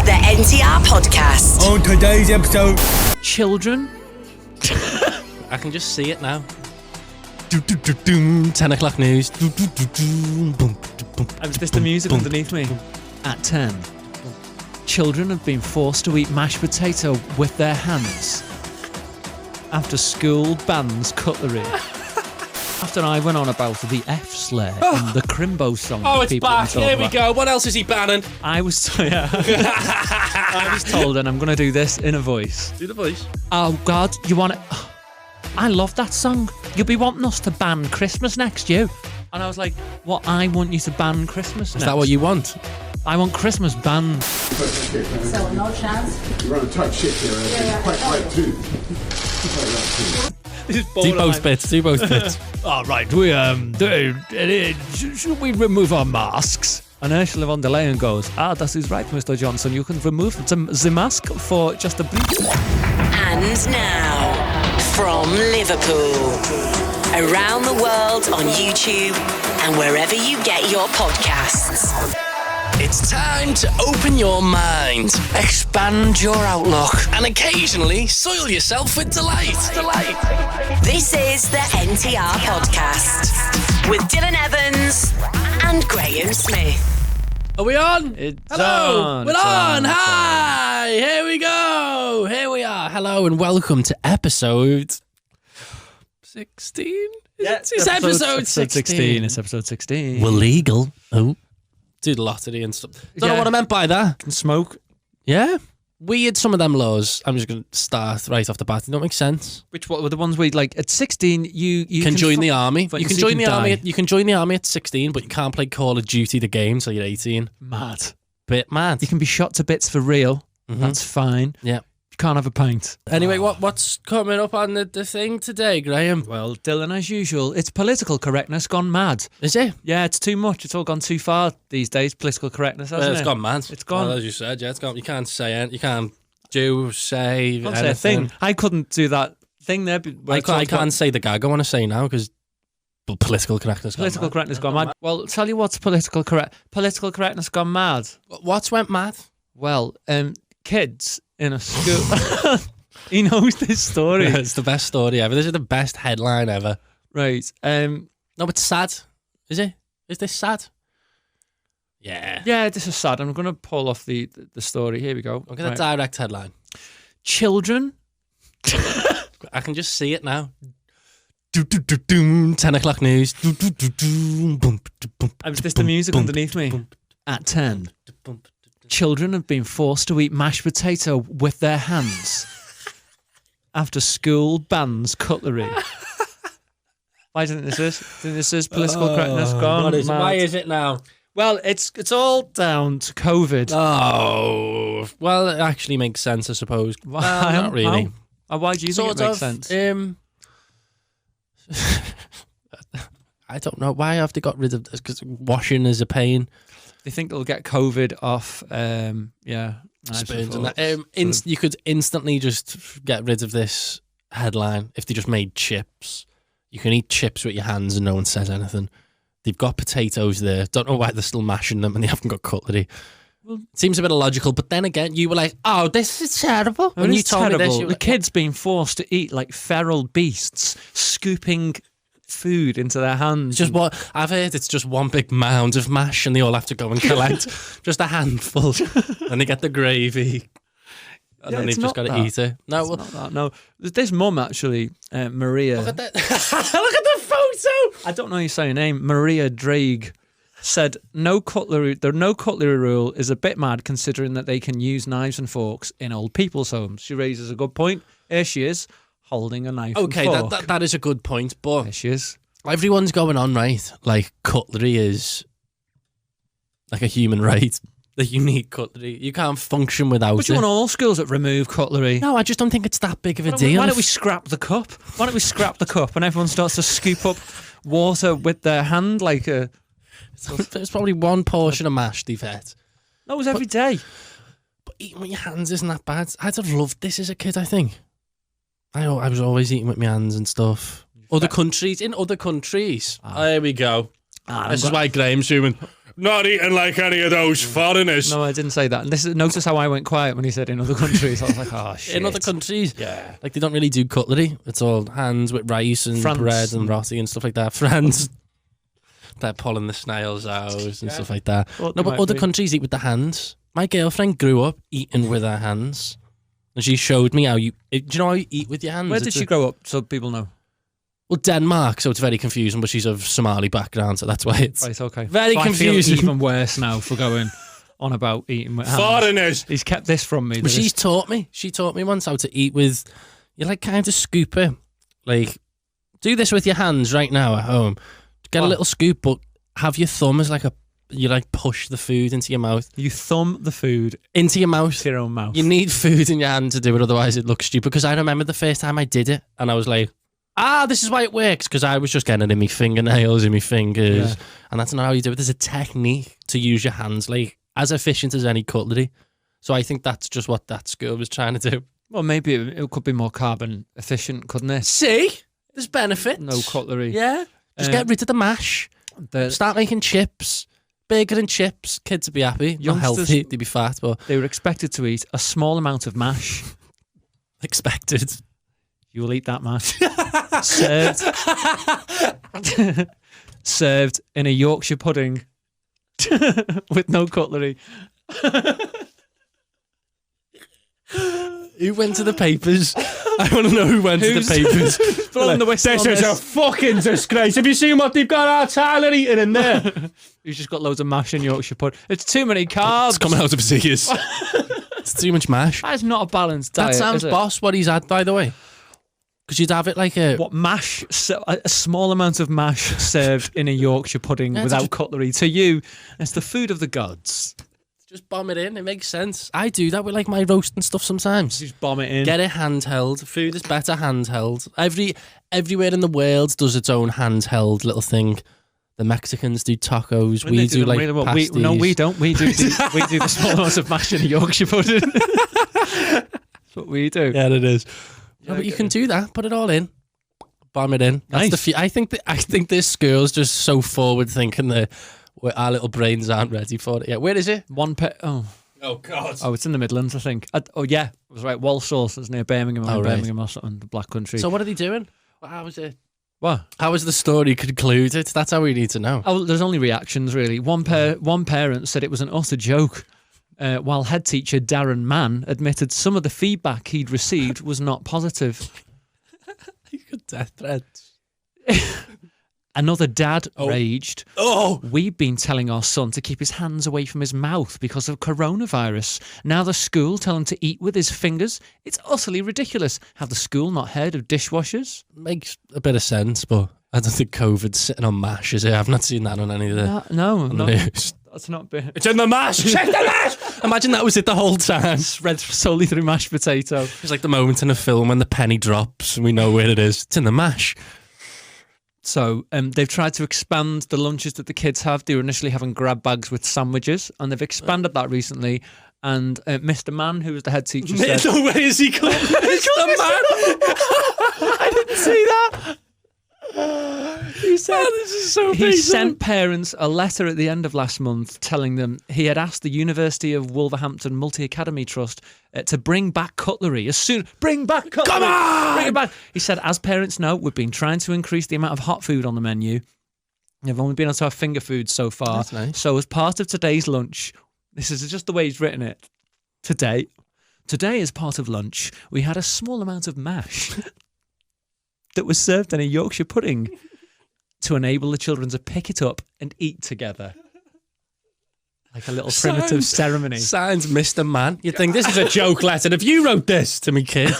the NTR podcast. On today's episode, children. I can just see it now. 10 o'clock news. Is this the music underneath me? At 10, children have been forced to eat mashed potato with their hands after school bans cutlery. After I went on about the F-slur and the Crimbo song. Oh, it's back. Here we go. What else is he banning? I was told, and I'm going to do this in a voice. Do the voice. Oh, God, you want it? I love that song. You'll be wanting us to ban Christmas next year. And I was like, what? I want you to ban Christmas next? Is that what you want? I want Christmas banned. So no chance? You're on a tight ship here, quite right too. Do both bits. All right, should we remove our masks? And Ursula von der Leyen goes, that is right, Mr. Johnson. You can remove the mask for just a brief. And now, from Liverpool, around the world on YouTube and wherever you get your podcasts. It's time to open your mind, expand your outlook, and occasionally soil yourself with delight. This is the NTR podcast with Dylan Evans and Graeme Smith. Are we on? Hello. We're on. It's Hi. Here we go. Here we are. Hello and welcome to episode 16. It's episode 16. It's episode 16. We're legal. Oh. Do the lottery and stuff. Don't know what I meant by that. Can smoke. Yeah. Weird, some of them laws. I'm just going to start right off the bat. They don't make sense. What were the ones where, like, at 16, you can join the army. But You can join the army. You can join the army at 16, but you can't play Call of Duty the game until you're 18. Mad. Bit mad. You can be shot to bits for real. That's fine. Yeah. You can't have a pint. Anyway, what's coming up on the thing today, Graeme? Well, Dylan, as usual, it's political correctness gone mad. Is it? Yeah, it's too much. It's all gone too far these days, political correctness, hasn't It's it? gone mad. It's gone. Well, as you said, yeah, it's gone. You can't say anything. You can't say You can't say a anything. thing. I couldn't do that thing there. I can't say the gag I want to say now because political correctness gone Political mad. correctness gone mad. Well, tell you what's political correctness gone mad. What's went mad? Well, kids in a school. He knows this story. It's the best story ever. This is the best headline ever. Right. No, it's sad. Is it? Is this sad? Yeah. Yeah, this is sad. I'm going to pull off the story. Here we go. Look at the direct headline. Children. I can just see it now. 10 o'clock news. Is this the music underneath me? At 10, children have been forced to eat mashed potato with their hands after school bans cutlery. Why didn't this is political correctness gone What is it? mad. Why is it now? Well, it's all down to COVID. Oh, well, it actually makes sense, I suppose. Why? Not really. Why do you think it makes sense? I don't know. Why have they got rid of this? Because washing is a pain. They think they'll get COVID off, Spoons and that. You could instantly just get rid of this headline if they just made chips. You can eat chips with your hands and no one says anything. They've got potatoes there. Don't know why they're still mashing them and they haven't got cutlery. Well, seems a bit illogical, but then again, you were like, "Oh, this is terrible." When you told me this, the kids being forced to eat like feral beasts, scooping food into their hands. Just what I've heard, it's just one big mound of mash, and they all have to go and collect just a handful, and they get the gravy, and then they've just got to eat it. No, not that. No, this mum actually, Maria. Look at that! Look at the photo. I don't know your saying name. Maria Drake said no cutlery. The no cutlery rule is a bit mad considering that they can use knives and forks in old people's homes. She raises a good point. Here she is, holding a knife. Okay, and fork. that is a good point, but Here she is. Everyone's going on, right? Like, cutlery is like a human right. The unique cutlery. You can't function without But you it. want all schools that remove cutlery? No, I just don't think it's that big of a deal. Why don't we scrap the cup? Why don't we scrap the cup and everyone starts to scoop up water with their hand like a... There's probably one portion of mash they've had. That was every day. But eating with your hands isn't that bad. I'd have loved this as a kid, I think. I was always eating with my hands and stuff. In other countries. There we go. This is why Graeme's human. not eating like any of those foreigners. No, I didn't say that. And notice how I went quiet when he said in other countries. I was like, oh, shit. In other countries, yeah. like they don't really do cutlery. It's all hands with rice and France. bread and roti and stuff like that. France, they're pulling the snails out and stuff like that. Well, No, but other countries eat with the hands. My girlfriend grew up eating with her hands. And she showed me how do you know how you eat with your hands? Where did she grow up, so people know? Well, Denmark, so it's very confusing, but she's of Somali background, so that's why it's Right, okay. very So confusing. I feel even worse now for going on about eating with hands. Foreigners. He's kept this from me. But she's taught me. She taught me once how to eat with, you like kind of scoop it. Like, do this with your hands right now at home. Get a little scoop, but have your thumb as like you like push the food into your mouth. You thumb the food into your mouth. to your own mouth. You need food in your hand to do it, otherwise it looks stupid. Because I remember the first time I did it, and I was like, this is why it works, because I was just getting it in my fingernails, in my fingers, and that's not how you do it. There's a technique to use your hands, like, as efficient as any cutlery. So I think that's just what that school was trying to do. Well, maybe it could be more carbon efficient, couldn't it? See? There's benefits. No cutlery. Yeah. Just get rid of the mash. Start making chips. Bacon and chips. Kids would be happy. Not healthy. They'd be fat, but... They were expected to eat a small amount of mash. Expected. You will eat that mash. Served in a Yorkshire pudding with no cutlery. Who went to the papers? I want to know who went to the papers. Blowing the whistle on This is a fucking disgrace. Have you seen what they've got our Tyler eating in there? You've just got loads of mash in Yorkshire pudding. It's too many carbs. It's coming out of his ears. It's too much mash. That's not a balanced diet. That sounds boss what he's had, by the way. Because you'd have it like a... What, mash? A small amount of mash served in a Yorkshire pudding without cutlery. To you, it's the food of the gods. Just bomb it in. It makes sense. I do that with like my roast and stuff sometimes. Just bomb it in. Get it handheld. Food is better handheld. Everywhere in the world does its own handheld little thing. The Mexicans do tacos. We do like pasties. No, we don't. We do the small amounts of mash in a Yorkshire pudding. That's what we do. Yeah, it is. Yeah, but you can do that. Put it all in. Bomb it in. That's Nice. I think this school's just so forward thinking that our little brains aren't ready for it yet. Where is it? Oh God. Oh, it's in the Midlands, I think. Yeah, it was right. Walsall, it's near Birmingham, right. Birmingham or something, the Black Country. So what are they doing? How was it? What? How was the story concluded? That's how we need to know. Oh, there's only reactions, really. One parent said it was an utter joke, while head teacher Darren Mann admitted some of the feedback he'd received was not positive. You got death threats. Another dad raged. Oh! We've been telling our son to keep his hands away from his mouth because of coronavirus. Now the school tell him to eat with his fingers. It's utterly ridiculous. Have the school not heard of dishwashers? Makes a bit of sense, but I don't think COVID's sitting on mash, is it? I've not seen that on any of the No, news. that's not been. It's in the mash! Check the mash! Imagine that was it the whole time. Read solely through mashed potato. It's like the moment in a film when the penny drops and we know where it is. It's in the mash. So they've tried to expand the lunches that the kids have. They were initially having grab bags with sandwiches, and they've expanded that recently. And Mr. Mann, who was the head teacher, said... No way is he called Mr. Mann? I didn't see that. He said this is so he basic. sent parents a letter at the end of last month telling them he had asked the University of Wolverhampton Multi-Academy Trust to bring back cutlery as soon. Bring back cutlery! Come on! Bring it back! He said, as parents know, we've been trying to increase the amount of hot food on the menu. They've only been able to have finger food so far. That's nice. So as part of today's lunch, this is just the way he's written it. Today, as part of lunch, we had a small amount of mash that was served in a Yorkshire pudding to enable the children to pick it up and eat together. Like a little primitive ceremony. Signs Mr. Mann. You'd think this is a joke letter. If you wrote this to me, kid.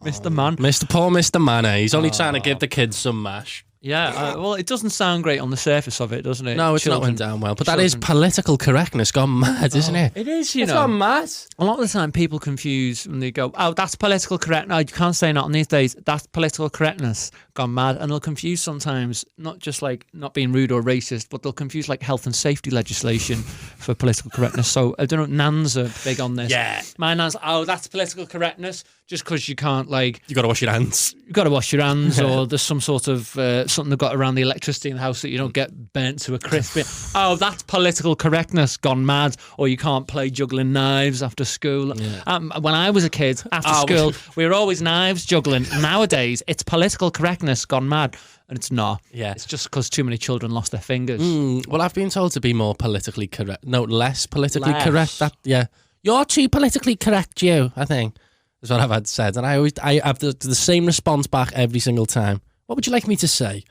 Mr. Mann. Poor Mr. Mann, eh? He's only trying to give the kids some mash. Yeah, well, it doesn't sound great on the surface of it, doesn't it? No, it's not went down well. But that is political correctness gone mad, isn't it? It is, you It's know. gone mad. A lot of the time people confuse when they go, oh, that's political correct. No, you can't say not in these days. That's political correctness gone mad. And they'll confuse sometimes, not just like not being rude or racist, but they'll confuse like health and safety legislation for political correctness. So I don't know, nans are big on this. Yeah. My nan's, oh, that's political correctness. Just because you can't, like... You got to wash your hands. You've got to wash your hands or there's some sort of something they've got around the electricity in the house that you don't get burnt to a crisp. Oh, that's political correctness gone mad. Or you can't play juggling knives after school. Yeah. When I was a kid, after school, we were always knives juggling. Nowadays, it's political correctness gone mad. And it's not. Yeah. It's just because too many children lost their fingers. Well, I've been told to be more politically correct. No, less politically correct. You're too politically correct, you, I think, is what I've had said. And I have the same response back every single time. What would you like me to say?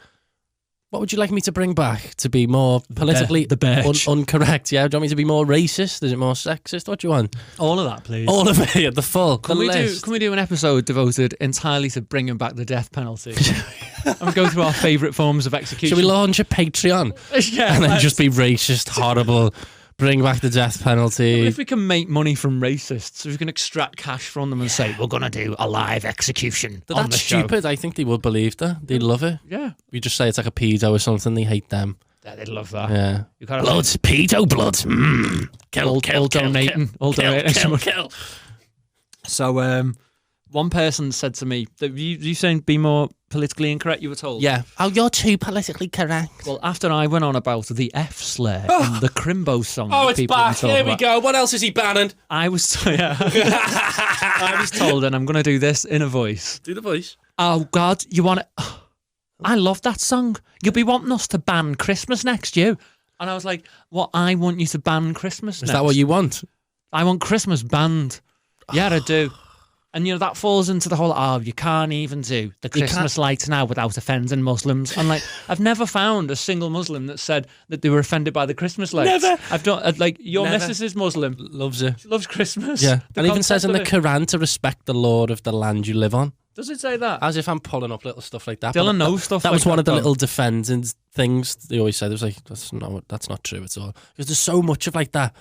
What would you like me to bring back to be more politically uncorrect? Yeah, do you want me to be more racist? Is it more sexist? What do you want? All of that, please. All of it, the full. Can we do an episode devoted entirely to bringing back the death penalty? And go through our favourite forms of execution. Should we launch a Patreon? Yeah, and then just be racist, horrible. Bring back the death penalty. If we can make money from racists, if we can extract cash from them and say, we're going to do a live execution on the show. That's stupid. I think they would believe that. They'd love it. Yeah. We just say it's like a pedo or something. They hate them. Yeah, they'd love that. Yeah. Bloods, pedo bloods. Kill, donating. Kill. So, one person said to me, that you saying be more politically incorrect, you were told? Yeah. Oh, you're too politically correct. Well, after I went on about the F-slur in the Crimbo song. Oh, it's back. Here we go. What else is he banning? I was told, and I'm going to do this in a voice. Do the voice. Oh, God, you want it? Oh, I love that song. You'll be wanting us to ban Christmas next, you. And I was like, what? I want you to ban Christmas next. Is that what you want? I want Christmas banned. Yeah, I do. And, that falls into the whole, you can't even do the Christmas lights now without offending Muslims. And, I've never found a single Muslim that said that they were offended by the Christmas lights. Never. I've done, your missus is Muslim. Loves it. She loves Christmas. Yeah. And even says in the Quran to respect the Lord of the land you live on. Does it say that? As if I'm pulling up little stuff like that. Dylan knows stuff that like was one of the little defending things they always said. It was like, that's not true at all. Because there's so much of that.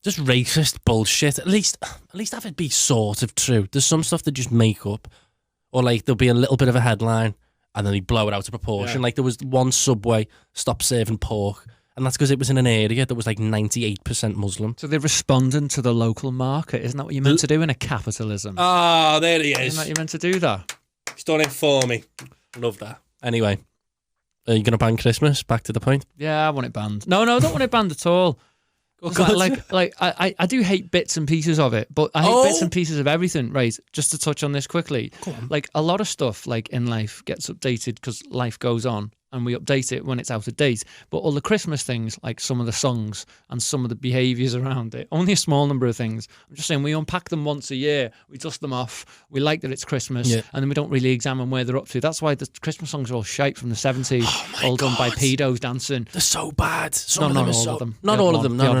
Just racist bullshit. At least have it be sort of true. There's some stuff they just make up, or there'll be a little bit of a headline, and then they blow it out of proportion. Yeah. There was one Subway stopped serving pork, and that's because it was in an area that was 98% Muslim. So they're responding to the local market. Isn't that what you're meant to do in a capitalism? Ah, there he is. Isn't that you're meant to do that? He's done it for me. Love that. Anyway, are you going to ban Christmas? Back to the point. Yeah, I want it banned. No, I don't want it banned at all. I do hate bits and pieces of it, but I hate bits and pieces of everything, right? Just to touch on this quickly, a lot of stuff in life gets updated because life goes on and we update it when it's out of date. But all the Christmas things, some of the songs and some of the behaviours around it, only a small number of things. I'm just saying we unpack them once a year, we dust them off, we like that it's Christmas, and then we don't really examine where they're up to. That's why the Christmas songs are all shite from the 70s, all done by pedos dancing. They're so bad. Not all of them. Not all of them. No.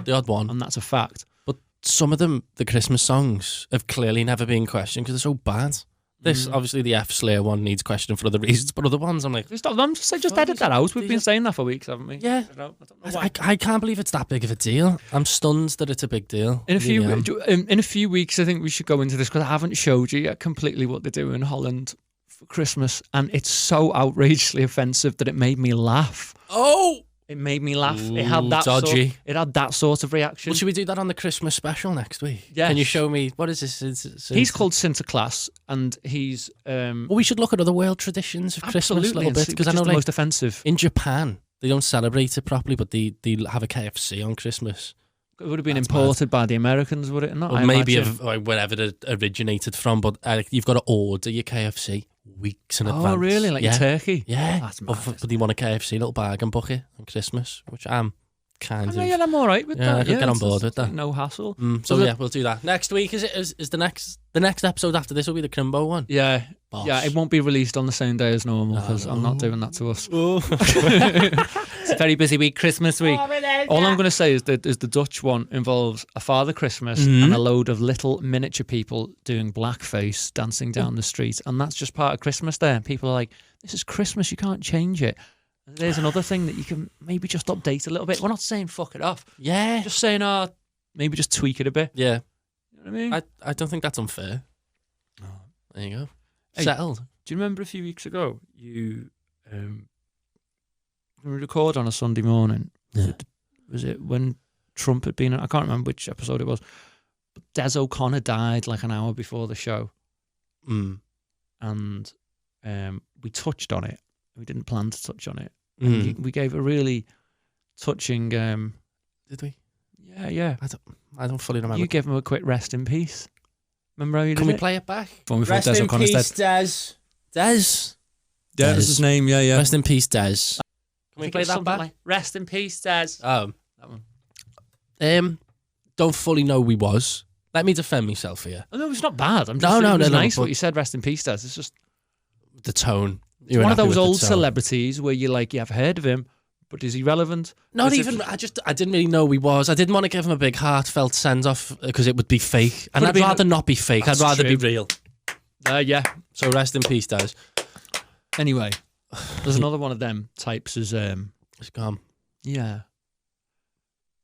The odd one. And that's a fact. But some of them, the Christmas songs, have clearly never been questioned because they're so bad. This, obviously, the F-Slayer one needs questioning for other reasons, but other ones, I'm like... Just edit that out. We've been saying that for weeks, haven't we? Yeah. I don't know why. I can't believe it's that big of a deal. I'm stunned that it's a big deal. In a few weeks, I think we should go into this, because I haven't showed you yet completely what they do in Holland for Christmas, and it's so outrageously offensive that it made me laugh. Oh! It made me laugh. It had that dodgy. It had that sort of reaction. Well, should we do that on the Christmas special next week? Yeah. Can you show me what is this? He's called Sinterklaas, and he's. Well, we should look at other world traditions of Christmas a little bit, because I know the most offensive. In Japan, they don't celebrate it properly, but they have a KFC on Christmas. It would have been imported by the Americans, would it not? Or maybe wherever it originated from, but you've got to order your KFC weeks in advance. Oh, really? Like turkey? Yeah. That's mad. But you want a KFC little bargain bucket on Christmas, which I'm kind of... Yeah, I'm all right with that. I could get on board with that. No hassle. We'll do that. Next week, is the next episode after this will be the Crimbo one? Yeah. Boss. Yeah, it won't be released on the same day as normal, because I'm not doing that to us. It's a very busy week, Christmas week. All I'm going to say is the Dutch one involves a Father Christmas and a load of little miniature people doing blackface, dancing down the street, and that's just part of Christmas there. People are like, this is Christmas, you can't change it. And there's another thing that you can maybe just update a little bit. We're not saying fuck it off. Yeah. Just saying, maybe just tweak it a bit. Yeah. You know what I mean? I don't think that's unfair. Oh. There you go. Hey, settled. Do you remember a few weeks ago you record on a Sunday morning? Yeah. Was it when Trump had been? I can't remember which episode it was. But Des O'Connor died like an hour before the show, and we touched on it We didn't plan to touch on it. And we gave a really touching. Did we? Yeah. I don't fully remember. You gave him a quick rest in peace. Remember how you did Can we it? play it back? Rest in peace, Des. Des. Des was his name, yeah. Rest in peace, Des. Can we play that back? Like, rest in peace, Des. That one. Don't fully know who he was. Let me defend myself here. Oh, no, it's not bad. I'm just No, saying it was no, nice but- what you said, rest in peace, Des. It's just The tone. it's one of those old celebrities where you have heard of him, but is he relevant? Not As even. if- I didn't really know who he was. I didn't want to give him a big heartfelt send off because it would be fake, and Could have I'd been- rather not be fake. I'd That's rather be true. real. Yeah. So rest in peace, Des. Anyway, there's another one of them types as It's gone. yeah,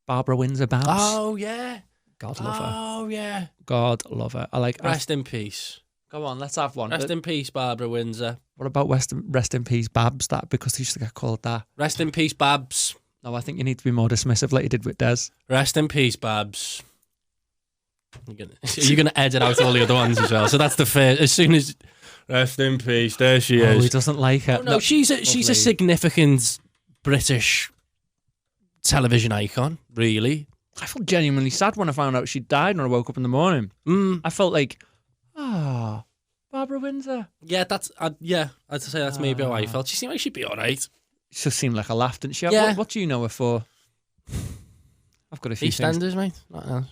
Barbara Windsor Babs. Oh yeah. God love her. Oh yeah. God love her. I like. Rest in peace. Go on, let's have one. Rest in peace, Barbara Windsor. What about rest in peace, Babs? That because he used to get called that. Rest in peace, Babs. No, I think you need to be more dismissive, like you did with Des. Rest in peace, Babs. You're gonna edit out all the other ones as well. So that's the first. As soon as rest in peace, there she Oh, he is. doesn't like her. Oh, no, she's a significant British television icon. Really. I felt genuinely sad when I found out she died and I woke up in the morning. I felt like, Barbara Windsor. Yeah, I'd say that's maybe how I felt. She seemed like she'd be all right. She just seemed like a laugh, didn't she? Yeah. What do you know her for? I've got a few things. EastEnders, mate. Not else.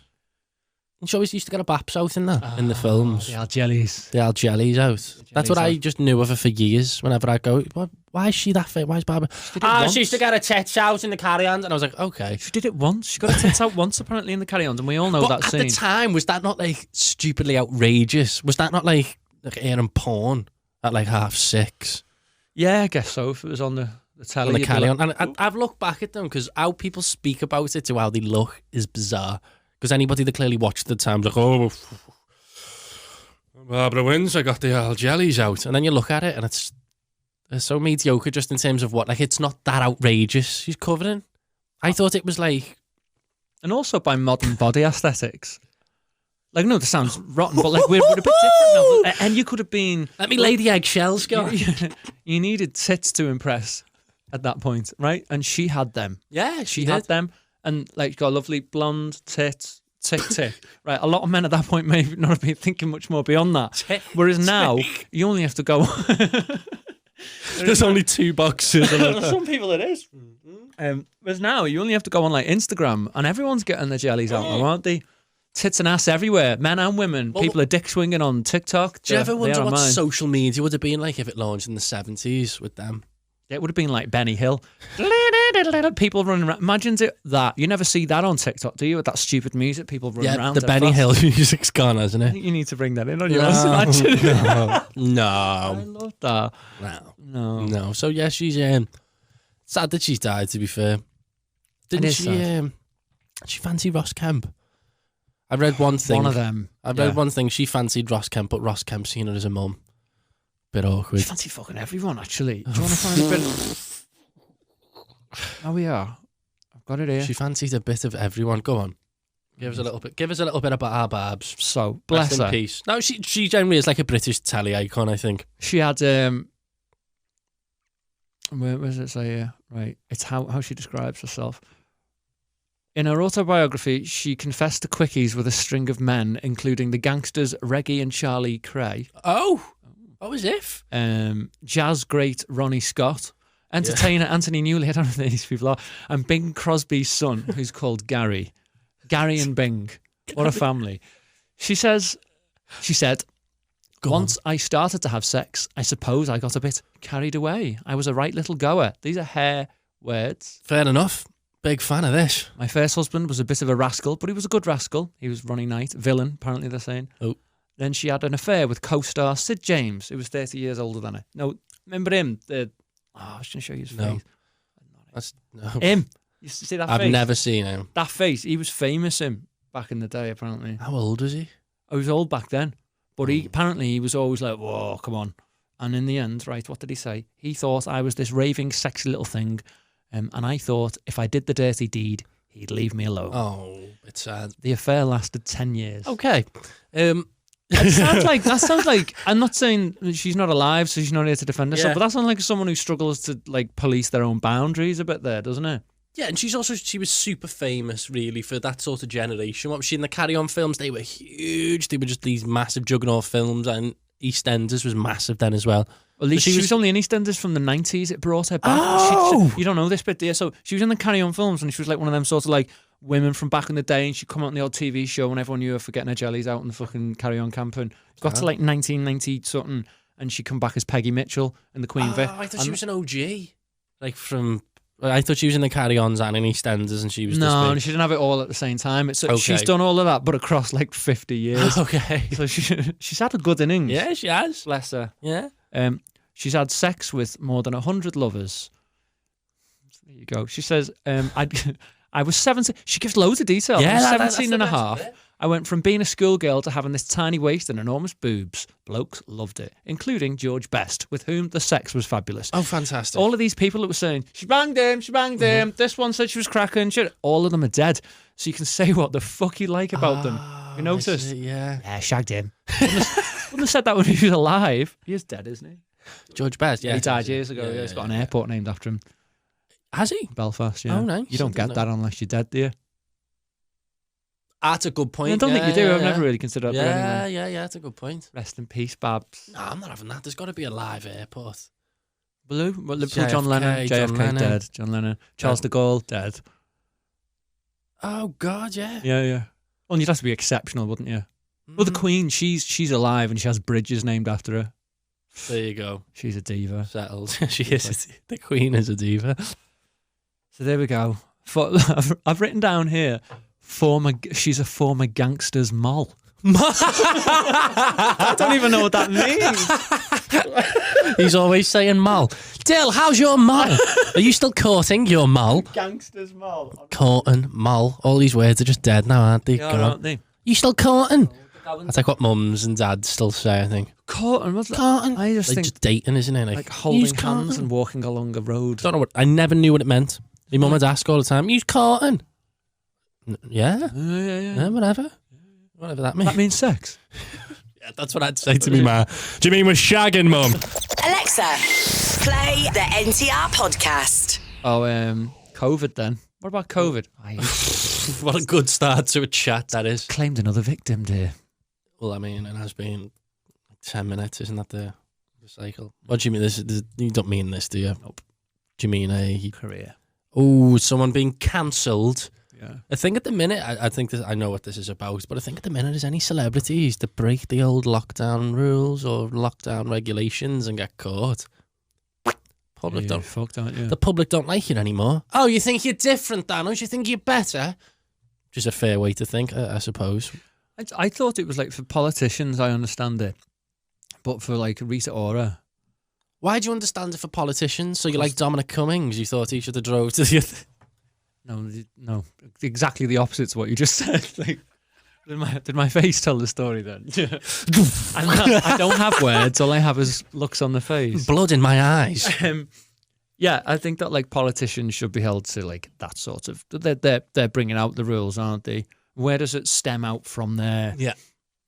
And she always used to get a baps out in that in the films. The jellies. The aaald jellies out. That's what I just knew of her for years. Whenever I go, why is she that fit? Why is Barbara? She used to get her tits out in the carry-ons, and I was like, okay. She did it once. She got her tits out once, apparently, in the carry-ons, and we all know that at scene. the time, was that not like stupidly outrageous? Was that not like airing porn at like 6:30? Yeah, I guess so. If it was on the telly. On the you'd be carry-on. like, And I've looked back at them because how people speak about it to how they look is bizarre. Because anybody that clearly watched the time was like, oh, Barbara Windsor got the aaald jellies out. And then you look at it and it's so mediocre just in terms of what, like, it's not that outrageous she's covering. I thought it was like... And also by modern body aesthetics. Like, no, this sounds rotten, but like we're a bit different now. And you could have been... Let me lay the eggshells, go. You needed tits to impress at that point, right? And she had them. Yeah, She had them. And like got lovely blonde tits, tick. Right, a lot of men at that point may not have been thinking much more beyond that. Whereas now, you only have to go... There's only 2 boxes. Some people it is. Whereas now, you only have to go on like Instagram and everyone's getting their jellies out now, aren't they? Tits and ass everywhere, men and women. People are dick swinging on TikTok. Do you ever wonder what social media would have been like if it launched in the 70s with them? It would have been like Benny Hill. People running around. Imagine that. You never see that on TikTok, do you? With that stupid music, people running around. The Benny Hill music's gone, hasn't it? You need to bring that in on your own. Imagine. No. I love that. No. So yeah, she's sad that she's died. To be fair, didn't she fancy Ross Kemp? I read one thing. One of them. I read one thing. She fancied Ross Kemp, but Ross Kemp seen her as a mum. Bit awkward. She fancied fucking everyone, actually. Do you want to find a bit? Oh, we are. I've got it here. She fancied a bit of everyone. Go on. Give us a little bit. Give us a little bit about our Barbs. So bless Rest her. in peace. No, she generally is like a British telly icon, I think. She had where does it say here? Right. It's how she describes herself. In her autobiography, she confessed to quickies with a string of men, including the gangsters Reggie and Charlie Cray. Oh, as if. Jazz great Ronnie Scott, entertainer Anthony Newley, I don't know who these people are, and Bing Crosby's son, who's called Gary. Gary and Bing. What a family. She said, once I started to have sex, I suppose I got a bit carried away. I was a right little goer. These are her words. Fair enough. Big fan of this. My first husband was a bit of a rascal, but he was a good rascal. He was Ronnie Knight, villain, apparently they're saying. Oh. Then she had an affair with co-star Sid James, who was 30 years older than her. No, remember him? I was going to show you his face. No. Him. You see that face? I've never seen him. That face. He was famous back in the day, apparently. How old was he? Oh, he was old back then. But apparently he was always like, whoa, come on. And in the end, right, what did he say? He thought I was this raving, sexy little thing. And I thought if I did the dirty deed, he'd leave me alone. Oh, it's sad. The affair lasted 10 years. Okay. That sounds like. I'm not saying she's not alive, so she's not here to defend herself. Yeah. But that sounds like someone who struggles to like police their own boundaries a bit there, doesn't it? Yeah, and she was super famous, really, for that sort of generation. What was she in the Carry On films? They were huge. They were just these massive juggernaut films, and EastEnders was massive then as well. At least she was only in EastEnders from the 90s. It brought her back. Oh! You don't know this bit, do you? So she was in the Carry On films, and she was like one of them sort of like women from back in the day, and she'd come out on the old TV show, and everyone knew her for getting her jellies out in the fucking Carry On camping. Got to like 1990 something, and she come back as Peggy Mitchell in the Queen Vic. I thought she was an OG, like from. I thought she was in the Carry-Ons and in EastEnders, and she was. No, she didn't have it all at the same time. She's done all of that, but across like 50 years. Okay, so she's had a good innings. Yeah, she has. Bless her. Yeah. She's had sex with more than 100 lovers. There you go. She says, I was 17. She gives loads of detail. Yeah, I was 17 and a half. I went from being a schoolgirl to having this tiny waist and enormous boobs. Blokes loved it, including George Best, with whom the sex was fabulous. Oh, fantastic. All of these people that were saying, she banged him. This one said she was cracking. All of them are dead. So you can say what the fuck you like about them. You notice? Yeah, shagged him. Wouldn't have said that when he was alive. He is dead, isn't he? George Best, yeah. He died years ago. Yeah, he's got an airport named after him. Has he? Belfast, yeah. Oh, nice. You don't get that unless you're dead, do you? That's a good point. I don't think you do. I've never really considered that. Yeah, that's a good point. Rest in peace, Babs. No, I'm not having that. There's got to be a live airport. Liverpool, JFK, John Lennon, John JFK Lennon. dead. John Lennon, Charles de Gaulle dead. Oh God, yeah. Yeah. Well, you'd have to be exceptional, wouldn't you? Well, the Queen, she's alive and she has bridges named after her. There you go. She's a diva. Settled. She is. The Queen is a diva. So there we go. I've written down here. She's a former gangster's moll. I don't even know what that means. He's always saying mol. Dill, how's your mol? Are you still courting your mol? Gangster's moll. Courting, mol. All these words are just dead now, aren't they? Yeah, aren't they? You still courting? That's like what mums and dads still say, I think. Courting? What's that? Courting. I just think just dating, isn't it? like holding hands and walking along a road. Don't know what. I never knew what it meant. My mum would ask all the time, "You courting?" Yeah. Yeah. Whatever. Whatever that means. That means sex. Yeah, that's what I'd say to me, ma. Do you mean we're shagging, mum? Alexa, play the NTR podcast. Oh, COVID then. What about COVID? What a good start to a chat that is. Claimed another victim, dear. Well, I mean, it has been 10 minutes, isn't that the cycle? What do you mean? This you don't mean this, do you? Nope. Do you mean a career? Oh, someone being cancelled. Yeah. I think at the minute, I think this, I know what this is about, but I think at the minute there's any celebrities that break the old lockdown rules or lockdown regulations and get caught. Public don't. Fucked, aren't you? The public don't like you anymore. Oh, you think you're different, Danos? You think you're better? Which is a fair way to think, I suppose. I thought it was like for politicians, I understand it. But for like Rita Ora. Why do you understand it for politicians? So you like Dominic Cummings? You thought he should have drove to the... No. Exactly the opposite to what you just said. Like, did my face tell the story then? I don't have words. All I have is looks on the face. Blood in my eyes. Yeah, I think that like politicians should be held to like that sort of. They're bringing out the rules, aren't they? Where does it stem out from there? Yeah.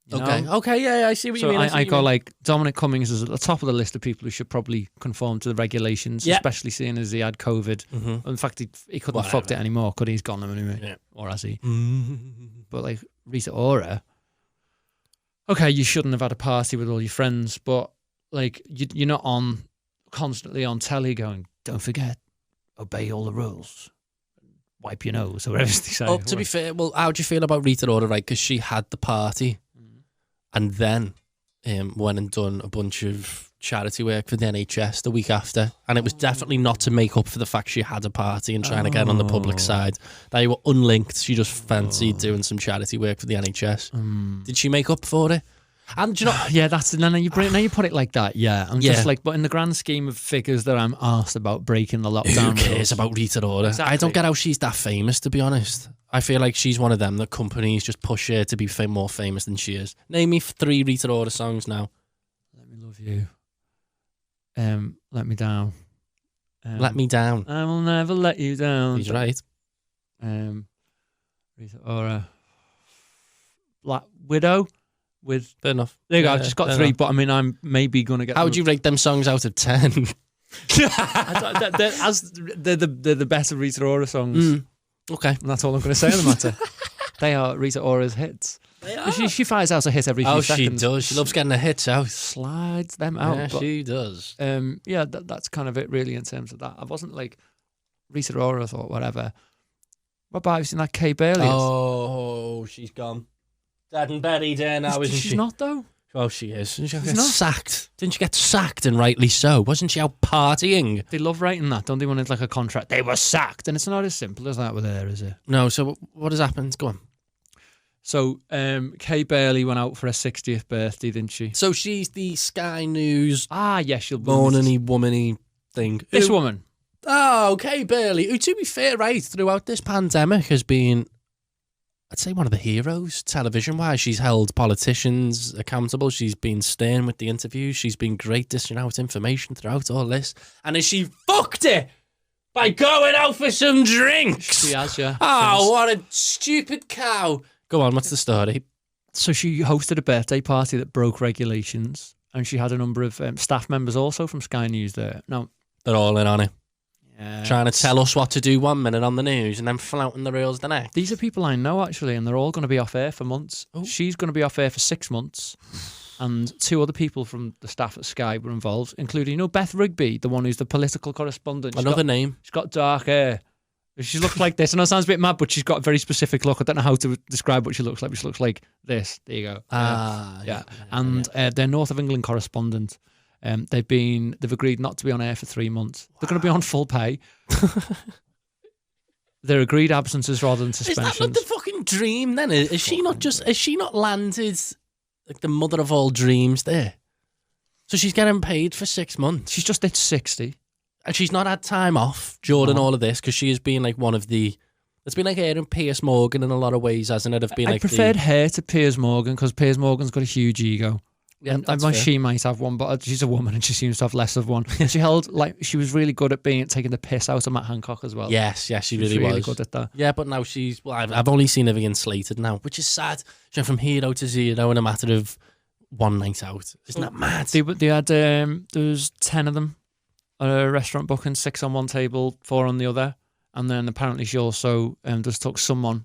You know? Okay, yeah, I see what you mean. I go like Dominic Cummings is at the top of the list of people who should probably conform to the regulations, especially seeing as he had COVID. Mm-hmm. In fact, he couldn't have fucked it anymore, could he? He's gone anyway. Yeah. Or has he? But like Rita Ora, okay, you shouldn't have had a party with all your friends, but like you're not constantly on telly going, don't forget, obey all the rules. Wipe your nose or whatever they say. Oh, to be fair, well, how do you feel about Rita Ora, right? Because she had the party and then went and done a bunch of charity work for the NHS the week after. And it was definitely not to make up for the fact she had a party and trying to get on the public side. They were unlinked. She just fancied doing some charity work for the NHS. Did she make up for it? And do you know, yeah, that's now you put it like that. Yeah, I'm just like, but in the grand scheme of figures that I'm asked about breaking the lockdown, who cares about Rita Ora? Exactly. I don't get how she's that famous, to be honest. I feel like she's one of them that companies just push her to be more famous than she is. Name me 3 Rita Ora songs now. Let me love you. Let me down. Let me down. I will never let you down. He's right. Rita Ora. Black Widow. with. Fair enough. There you go. I've just got 3, enough. but I mean, I'm maybe gonna get. How would you rate them songs out of 10? they're the better Rita Ora songs. Okay, and that's all I'm going to say on the matter. They are Rita Ora's hits. They are. She fires out a hit every few seconds. She does. She loves getting the hits out. Slides them out. Yeah, but, she does. Yeah, that's kind of it really in terms of that. I wasn't like Rita Ora or whatever. What about have you seen that Kay Bailey? Oh, she's gone. Dead and buried there now, isn't she? She's not though. Oh, she is. Didn't she get sacked? Didn't she get sacked, and rightly so? Wasn't she out partying? They love writing that, don't they, when it's like a contract? They were sacked, and it's not as simple as that with her, is it? No, so what has happened? Go on. So, Kay Bailey went out for her 60th birthday, didn't she? So she's the Sky News yes, she'll be morning-y, woman-y thing. This woman. Oh, Kay Bailey, who, to be fair, right, throughout this pandemic has been, I'd say, one of the heroes, television-wise. She's held politicians accountable. She's been stern with the interviews. She's been great dishing out information throughout all this. And has she fucked it by going out for some drinks? She has, yeah. Oh, what a stupid cow. Go on, what's the story? So she hosted a birthday party that broke regulations, and she had a number of staff members also from Sky News there. Now, they're all in on it. Yeah, trying to tell us what to do 1 minute on the news and then flouting the rules the next. These are people I know, actually, and they're all going to be off air for months. Oh. She's going to be off air for 6 months, and 2 other people from the staff at Sky were involved, including, Beth Rigby, the one who's the political correspondent. Another name. She's got dark hair. She looks like this. I know it sounds a bit mad, but she's got a very specific look. I don't know how to describe what she looks like, but she looks like this. There you go. Yeah. And their North of England correspondent, they've agreed not to be on air for 3 months. They're going to be on full pay. They're agreed absences rather than suspensions. Is that not the fucking dream then? Is she not landed like the mother of all dreams there? So she's getting paid for 6 months. She's just hit 60. And she's not had time off during all of this because she has been like one of the... It's been like her and Piers Morgan in a lot of ways, hasn't it? I preferred her to Piers Morgan because Piers Morgan's got a huge ego. Yeah, she might have one, but she's a woman and she seems to have less of one. She she was really good at taking the piss out of Matt Hancock as well. Yes, she really was. Really good at that. Yeah, but now I've only seen her being slated now, which is sad. She went from hero to zero in a matter of one night out. Isn't that mad? They had there was 10 of them at a restaurant booking, 6 on one table, 4 on the other, and then apparently she also just took someone.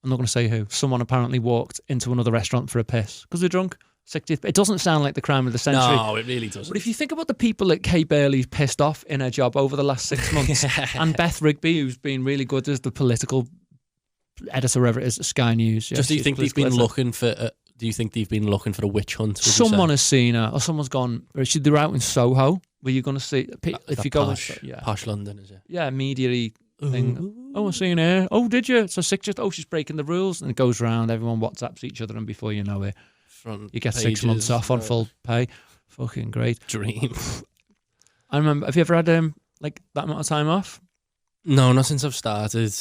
I'm not going to say who. Someone apparently walked into another restaurant for a piss because they're drunk. 60th. It doesn't sound like the crime of the century. No, it really doesn't. But if you think about the people that Kay Bailey's pissed off in her job over the last 6 months, and Beth Rigby, who's been really good as the political editor, wherever it is, at Sky News. Do you think they've been looking for? Do you think they've been looking for a witch hunt? Someone has seen her, or someone's gone. They're out in Soho. Were you going to see? If you go, posh London, is it? Yeah, media thing. Oh, I've seen her. Oh, did you? So 6 oh, she's breaking the rules, and it goes round. Everyone WhatsApps each other, and before you know it. You get 6 months off on full pay. Fucking great. Dream. I remember, have you ever had that amount of time off? No, not since I've started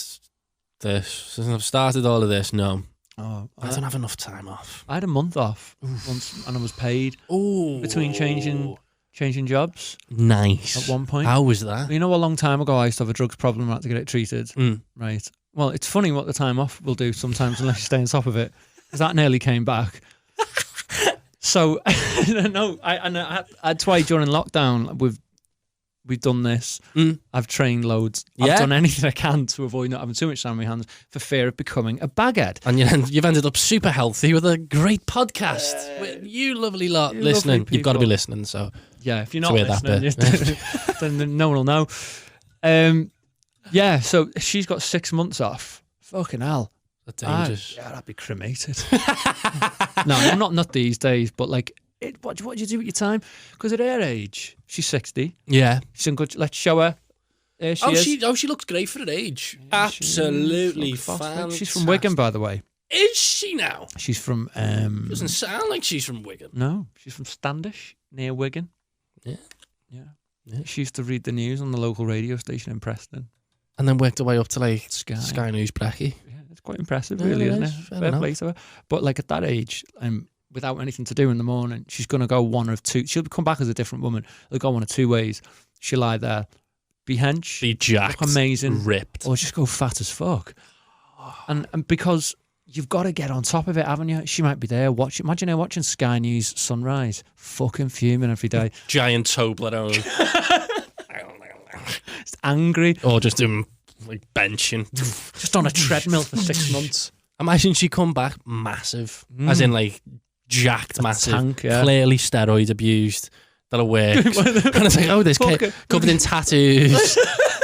this. Since I've started all of this, no. Oh, I don't have enough time off. I had a month off once, and I was paid between changing jobs. Nice. At one point. How was that? You know, a long time ago, I used to have a drugs problem. I had to get it treated. Right. Well, it's funny what the time off will do sometimes unless you stay on top of it. Because that nearly came back. So, no, I had twice during lockdown. We've done this. I've trained loads. I've done anything I can to avoid not having too much time on my hands for fear of becoming a baghead. And you've ended up super healthy with a great podcast. You lovely lot listening. You've got to be listening. So yeah, if you're not listening, then no one will know. Yeah, so she's got 6 months off. Fucking hell. Dangerous. I'd be cremated. No, not these days, but what do you do with your time? Because at her age, she's 60. Yeah. She's in good. Let's show her. There she is. She looks great for her age. Yeah, absolutely fantastic. She's from Wigan, by the way. Is she now? She's from... doesn't sound like she's from Wigan. No, she's from Standish, near Wigan. Yeah. She used to read the news on the local radio station in Preston. And then worked her way up to Sky News Bracky. Yeah, it's quite impressive, really, isn't it? Fair play to her. But at that age, without anything to do in the morning, she's going to go one of two. She'll come back as a different woman. They'll go one of 2 ways. She'll either be hench, be jacked, look amazing, ripped, or just go fat as fuck. And because You've got to get on top of it, haven't you? She might be there watching. Imagine her watching Sky News sunrise, fucking fuming every day. Giant Toblerone. Just angry. Or just doing like benching. Just on a treadmill for 6 months. Imagine she come back massive. As in like jacked massive. Tank, yeah. Clearly steroid abused. That'll work. And it's like, oh, this kid covered in tattoos.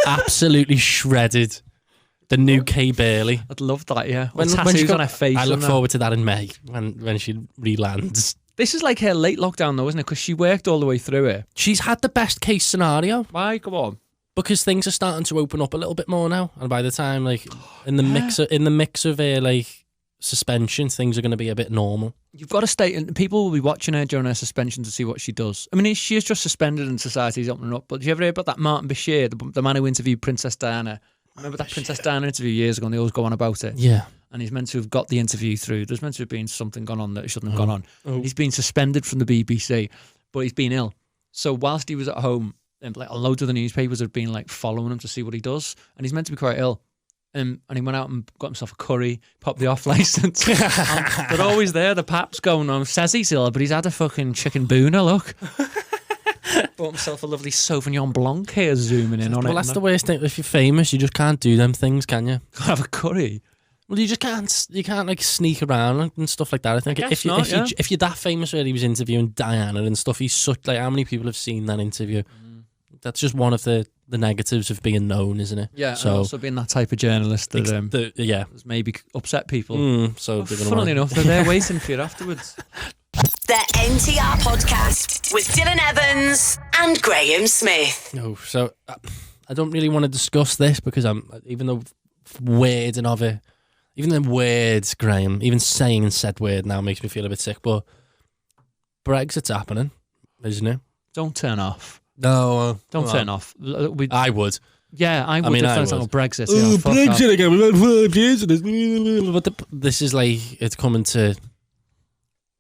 Absolutely shredded. The new Kay Burley. I'd love that, yeah. When tattoos on her face. I look forward to that in May when she re-lands. This is like her late lockdown though, isn't it? Because she worked all the way through it. She's had the best case scenario. Why? Come on. Because things are starting to open up a little bit more now. And by the time, like, in the mix of her, like, suspension, things are going to be a bit normal. You've got to stay, and people will be watching her during her suspension to see what she does. I mean, she is just suspended and society's opening up. But did you ever hear about that Martin Bashir, the man who interviewed Princess Diana? Remember that Princess Diana interview years ago, and they always go on about it? Yeah. And he's meant to have got the interview through. There's meant to have been something gone on that shouldn't have gone on. He's been suspended from the BBC, but he's been ill. So whilst he was at home, and like loads of the newspapers have been like following him to see what he does, and he's meant to be quite ill. And he went out and got himself a curry, popped the off license. They're always there. The pap's going on. Says he's ill, but he's had a fucking chicken boona, look. Bought himself a lovely Sauvignon Blanc here, zooming in on it. Well, that's the worst thing. If you're famous, you just can't do them things, can you? Have a curry. Well, you just can't. You can't like sneak around and stuff like that. I think if you're that famous, where he was interviewing Diana and stuff, he's such like. How many people have seen that interview? That's just one of the negatives of being known, isn't it? Yeah, so and also being that type of journalist that has maybe upset people. So funnily enough, they're there waiting for you afterwards. The NTR podcast with Dylan Evans and Graeme Smith. No, so I don't really want to discuss this because even the wording of it, even the words, Graeme, even saying said word now makes me feel a bit sick. But Brexit's happening, isn't it? Don't turn off. No, don't turn off. I would. Yeah, I would. I would. Brexit. Oh, Brexit again. We've had 5 years of this. But this is like it's coming to.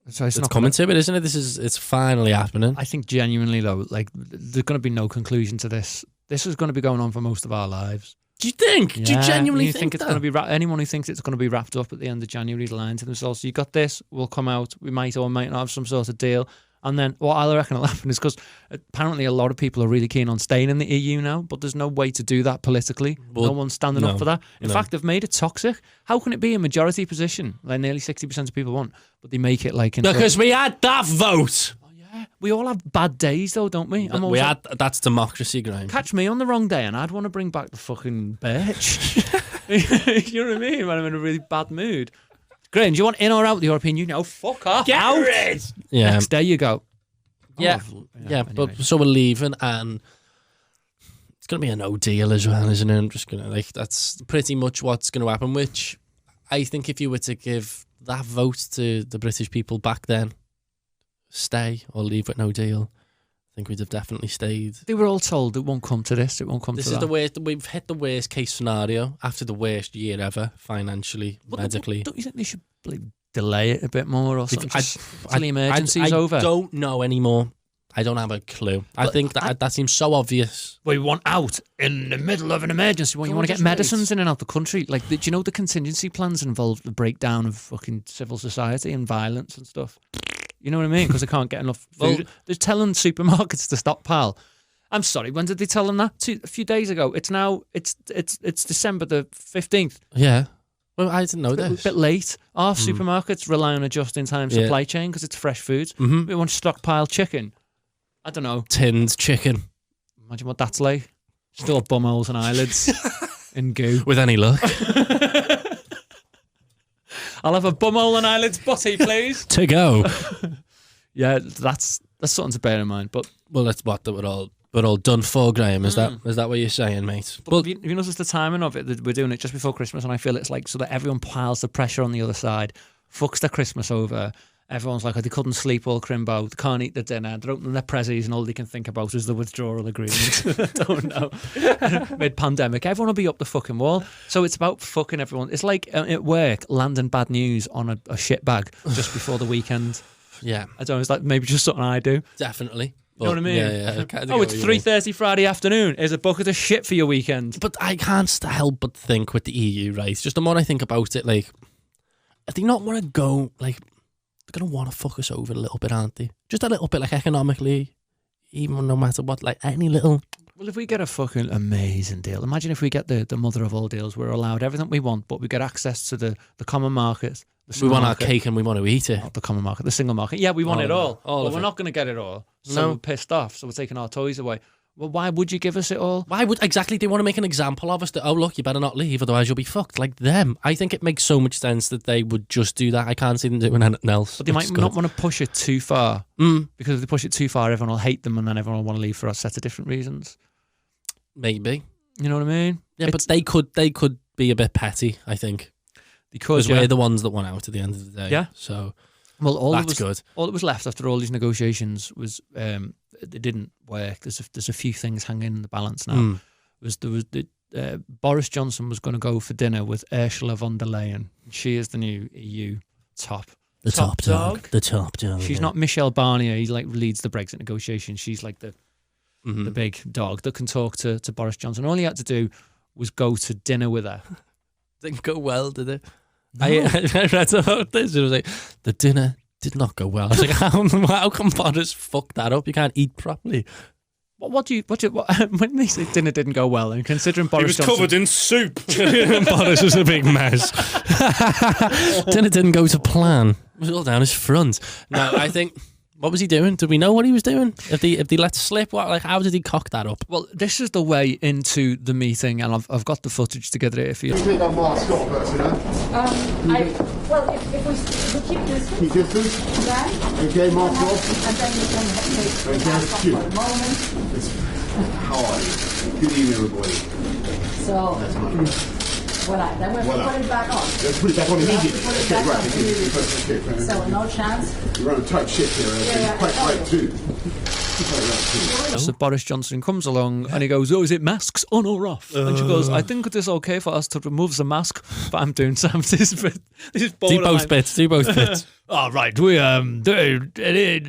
It's coming to it, isn't it? It's finally happening. I think genuinely though, like there's going to be no conclusion to this. This is going to be going on for most of our lives. Do you think? Yeah. Do you genuinely think it's going to be anyone who thinks it's going to be wrapped up at the end of January is lying to themselves. So you got this. We'll come out. We might or might not have some sort of deal. And then what I reckon will happen is because apparently a lot of people are really keen on staying in the EU now, but there's no way to do that politically. Well, no one's standing up for that. In fact, they've made it toxic. How can it be a majority position, like nearly 60% of people want, but they make it like... Because we had that vote. Oh, yeah. We all have bad days, though, don't we? That's democracy, Graeme. Catch me on the wrong day and I'd want to bring back the fucking birch. You know what I mean? When I'm in a really bad mood. Graeme, do you want in or out the European Union? Oh, fuck off. Get out. rid. Yeah. Next day you go. Yeah. Anyway. But so we're leaving and it's going to be a no deal as well, isn't it? I'm just going to, that's pretty much what's going to happen, which I think if you were to give that vote to the British people back then, stay or leave with no deal, I think we'd have definitely stayed. They were all told it won't come to this, it won't come to that. This is the worst, we've hit the worst case scenario after the worst year ever, financially, medically. Don't you think they should delay it a bit more or something until the emergency's over? I don't know anymore. I don't have a clue. I think that seems so obvious. We want out in the middle of an emergency when you want to get medicines in and out the country. Like, do you know the contingency plans involve the breakdown of fucking civil society and violence and stuff? You know what I mean? Because they can't get enough food. Well, they're telling supermarkets to stockpile. I'm sorry, when did they tell them that? A few days ago. It's December the 15th. Yeah. Well, I didn't know this. A bit late. Our supermarkets rely on a just-in-time supply chain because it's fresh foods. Mm-hmm. We want to stockpile chicken. I don't know. Tinned chicken. Imagine what that's like. Still have bumholes and eyelids in goo. With any luck. I'll have a bumhole and eyelids butty, please. To go. Yeah, that's something to bear in mind. But well, that's what we're all done for, Graeme. Is that what you're saying, mate? But have you noticed the timing of it? That we're doing it just before Christmas, and I feel it's like so that everyone piles the pressure on the other side, fucks their Christmas over. Everyone's like, oh, they couldn't sleep all crimbo, they can't eat their dinner, they're opening their prezzies, and all they can think about is the withdrawal agreement. I don't know. Mid-pandemic, everyone will be up the fucking wall. So it's about fucking everyone. It's like at work, landing bad news on a shit bag just before the weekend. Yeah. I don't know, it's like maybe just something I do. Definitely. You know what I mean? Yeah. It's 3:30 Friday afternoon. Here's a bucket of shit for your weekend. But I can't help but think with the EU, right? Just the more I think about it, like, they not want to go, like, they're going to want to fuck us over a little bit, aren't they? Just a little bit, like, economically, even no matter what, like, any little... Well, if we get a fucking amazing deal, imagine if we get the mother of all deals, we're allowed everything we want, but we get access to the common market. We want our cake and we want to eat it. Not the common market, the single market. Yeah, we want it all. All but of we're it. not going to get it all. So we're pissed off. So we're taking our toys away. Well, why would you give us it all? Why would exactly they want to make an example of us that, oh, look, you better not leave, otherwise you'll be fucked, like them. I think it makes so much sense that they would just do that. I can't see them doing anything else. But they might not want to push it too far. Because if they push it too far, everyone will hate them and then everyone will want to leave for a set of different reasons. Maybe. You know what I mean? Yeah, but they could be a bit petty, I think. Because we're the ones that won out at the end of the day. Yeah. So well, that's good. All that was left after all these negotiations was it didn't work. There's a few things hanging in the balance now. Boris Johnson was going to go for dinner with Ursula von der Leyen. She is the new EU top. The top dog. The top dog. She's not Michel Barnier. He like leads the Brexit negotiations. She's like the big dog that can talk to Boris Johnson. All he had to do was go to dinner with her. Didn't go well, did it? No. I read about this. It was like, the dinner did not go well. I was like, how come Boris fucked that up? You can't eat properly. What when they say dinner didn't go well, and considering Boris Johnson... covered in soup. Boris was a big mess. Dinner didn't go to plan. It was all down his front. No, I think... What was he doing? Did we know what he was doing? If they let slip, what? Like, how did he cock that up? Well, this is the way into the meeting, and I've got the footage together here for you. Take that mask off first, you know? If we keep distance, Keep distance. then, Okay, mask off. and then we can take the Okay, mask off cute. for a moment. It's how are you? Good evening, everybody. So, That's much. then we'll Voila. put it back on. Let's put it back on immediately. Put it Okay, back right. on Okay, immediately. okay. So, no chance. You're on a tight ship here. Yeah, Quite yeah. right, too. Quite right, too. So Boris Johnson comes along and he goes, "Oh, is it masks on or off?" And she goes, "I think it is okay for us to remove the mask, but I'm doing something." This is Do both bits. Do both bits. All right, we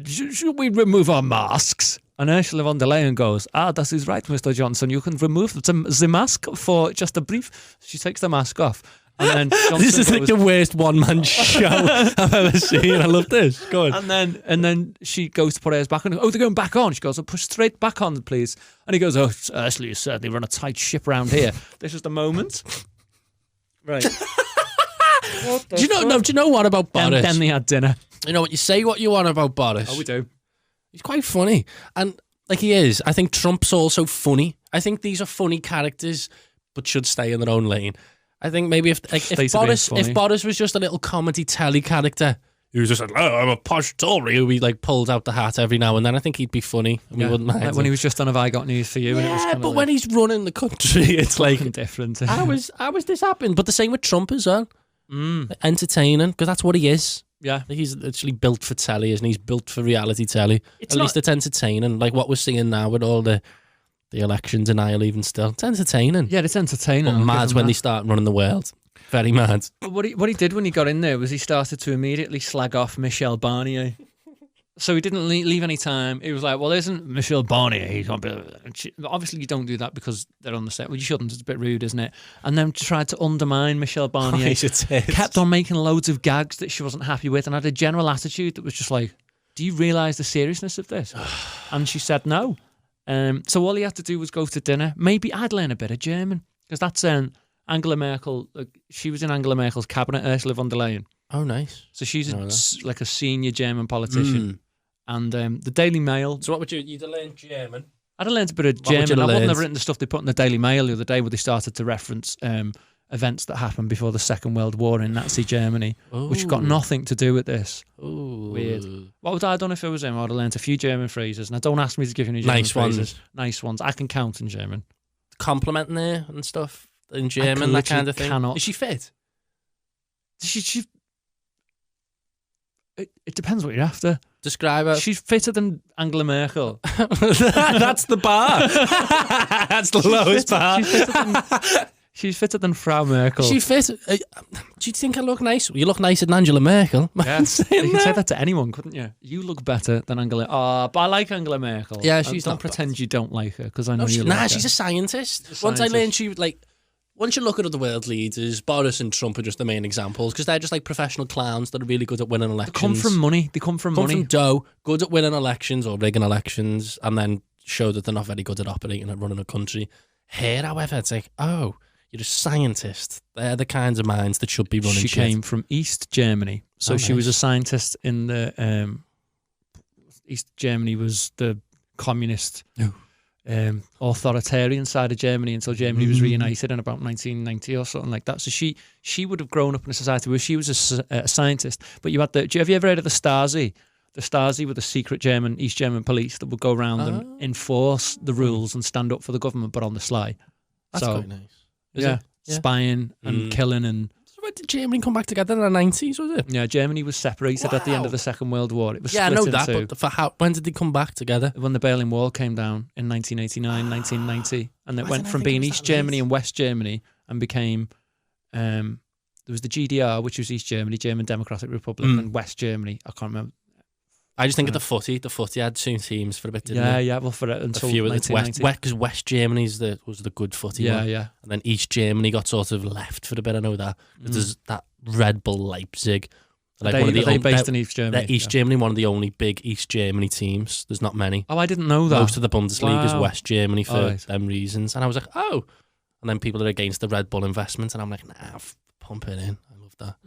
should we remove our masks? And Ursula von der Leyen goes, "That is right, Mr. Johnson. You can remove the mask for just a brief." She takes the mask off. And then Johnson This is like the worst one-man show I've ever seen. I love this. Go on. And then she goes to put hers back on. Oh, they're going back on. She goes, "Oh, push straight back on, please." And he goes, "Oh, Ursula, you certainly run a tight ship around here." This is the moment. Right. Do you know what about Boris? Then they had dinner. You know what, you say what you want about Boris. Oh, we do. He's quite funny. And like he is. I think Trump's also funny. I think these are funny characters, but should stay in their own lane. I think maybe if Boris was just a little comedy telly character, he was just like, "Oh, I'm a posh Tory," who he like pulled out the hat every now and then, I think he'd be funny. And we wouldn't mind like when he was just on "Have I Got News for You?" and it was yeah, kind but of when he's running the country, it's like different. how was this happening? But the same with Trump as well. Entertaining, because that's what he is. Yeah. He's actually built for telly, isn't he? He's built for reality telly. At least it's entertaining. Like what we're seeing now with all the election denial even still. It's entertaining. Yeah, it's entertaining. But mad when they start running the world. Very mad. But what he did when he got in there was he started to immediately slag off Michel Barnier. So he didn't leave any time. He was like, "Well, isn't Michel Barnier? He's gonna be..." Obviously, you don't do that because they're on the set. Well, you shouldn't. It's a bit rude, isn't it? And then tried to undermine Michel Barnier. Kept on making loads of gags that she wasn't happy with, and had a general attitude that was just like, "Do you realise the seriousness of this?" And she said no. So all he had to do was go to dinner. Maybe I'd learn a bit of German because that's Angela Merkel. She was in Angela Merkel's cabinet, Ursula von der Leyen. Oh, nice. So she's like a senior German politician. And the Daily Mail. So what would you'd have learned German? I'd have learned a bit of German. I wouldn't have written the stuff they put in the Daily Mail the other day where they started to reference events that happened before the Second World War in Nazi Germany, which have got nothing to do with this. Ooh. Weird. What would I have done if it was him? I would have learned a few German phrases. Now, don't ask me to give you any German phrases. Nice ones. I can count in German. Complimenting there and stuff in German, that kind of thing. Is she fit? It depends what you're after. Describe her. She's fitter than Angela Merkel. That's the bar. That's the lowest bar. She's fitter than Frau Merkel. She fit. Do you think I look nice? You look nicer than Angela Merkel. Yeah. You can say that to anyone, couldn't you? You look better than Angela. Oh, but I like Angela Merkel. Yeah, she's don't not pretend bad. you don't like her because I know you like her. She's a scientist. Once I learned she like once you look at other world leaders, Boris and Trump are just the main examples because they're just like professional clowns that are really good at winning elections. They come from money. They come from money. From dough, good at winning elections or rigging elections, and then show that they're not very good at operating and running a country. Here, however, it's like, oh, you're a scientist. They're the kinds of minds that should be running shit. She came from East Germany. So she was a scientist in the... East Germany was the communist authoritarian side of Germany until Germany was reunited in about 1990 or something like that. So she would have grown up in a society where she was a scientist. But you had have you ever heard of the Stasi? The Stasi were the secret East German police that would go around and enforce the rules and stand up for the government, but on the sly. That's quite nice. Yeah, spying and killing and... When did Germany come back together in the 90s, was it? Yeah, Germany was separated at the end of the Second World War. It was I split know that, into, but when did they come back together? When the Berlin Wall came down in 1989, 1990. And it went from being East Germany and West Germany and became... there was the GDR, which was East Germany, German Democratic Republic, and West Germany. I can't remember. I just think of the footy. The footy had two teams for a bit, didn't it? Yeah, well, for it until a few 1990. Because West Germany was the good footy one. Yeah. And then East Germany got sort of left for a bit. I know that. There's that Red Bull Leipzig. Like are they based in East Germany? East Germany, one of the only big East Germany teams. There's not many. Oh, I didn't know that. Most of the Bundesliga is West Germany for them reasons. And I was like, oh. And then people are against the Red Bull investment. And I'm like, nah, pump it in. That.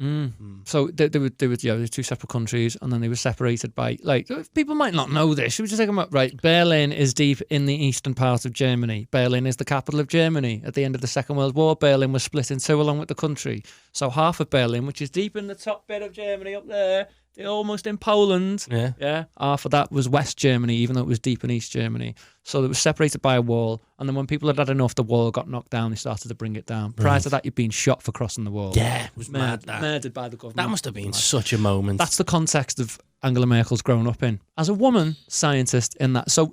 So they were two separate countries, and then they were separated by, like, people might not know this. Should we just take them up? Right, Berlin is deep in the eastern part of Germany. Berlin is the capital of Germany. At the end of the Second World War, Berlin was split in two along with the country. So half of Berlin, which is deep in the top bit of Germany up there, almost in Poland. Yeah. Half of that was West Germany, even though it was deep in East Germany. So it was separated by a wall. And then when people had had enough, the wall got knocked down. They started to bring it down. Prior to that, you'd been shot for crossing the wall. Yeah, it was murdered by the government. That must have been such a moment. That's the context of Angela Merkel's grown up in. As a woman scientist in that. So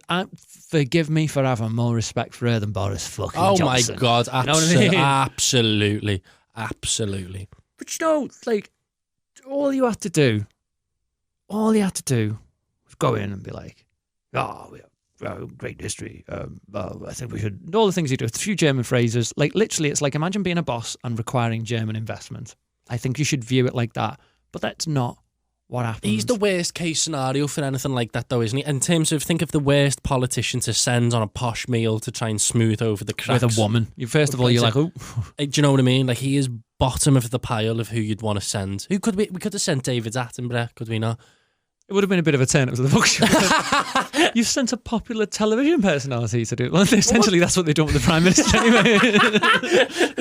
forgive me for having more respect for her than Boris fucking Johnson. My God. You know what I mean? Absolutely. Absolutely. But you know, like, all you had to do was go in and be like, oh, we have great history. I think we should... All the things you do. A few German phrases. Like, literally, it's like, imagine being a boss and requiring German investment. I think you should view it like that. But that's not what happened. He's the worst case scenario for anything like that, though, isn't he? In terms of, think of the worst politician to send on a posh meal to try and smooth over the cracks. With a woman. First of all, you're like, oh. Do you know what I mean? Like, he is bottom of the pile of who you'd want to send. Who could we could have sent David Attenborough, could we not? It would have been a bit of a turn up to the function. You sent a popular television personality to do it. Well, essentially, that's what they've done with the Prime Minister anyway.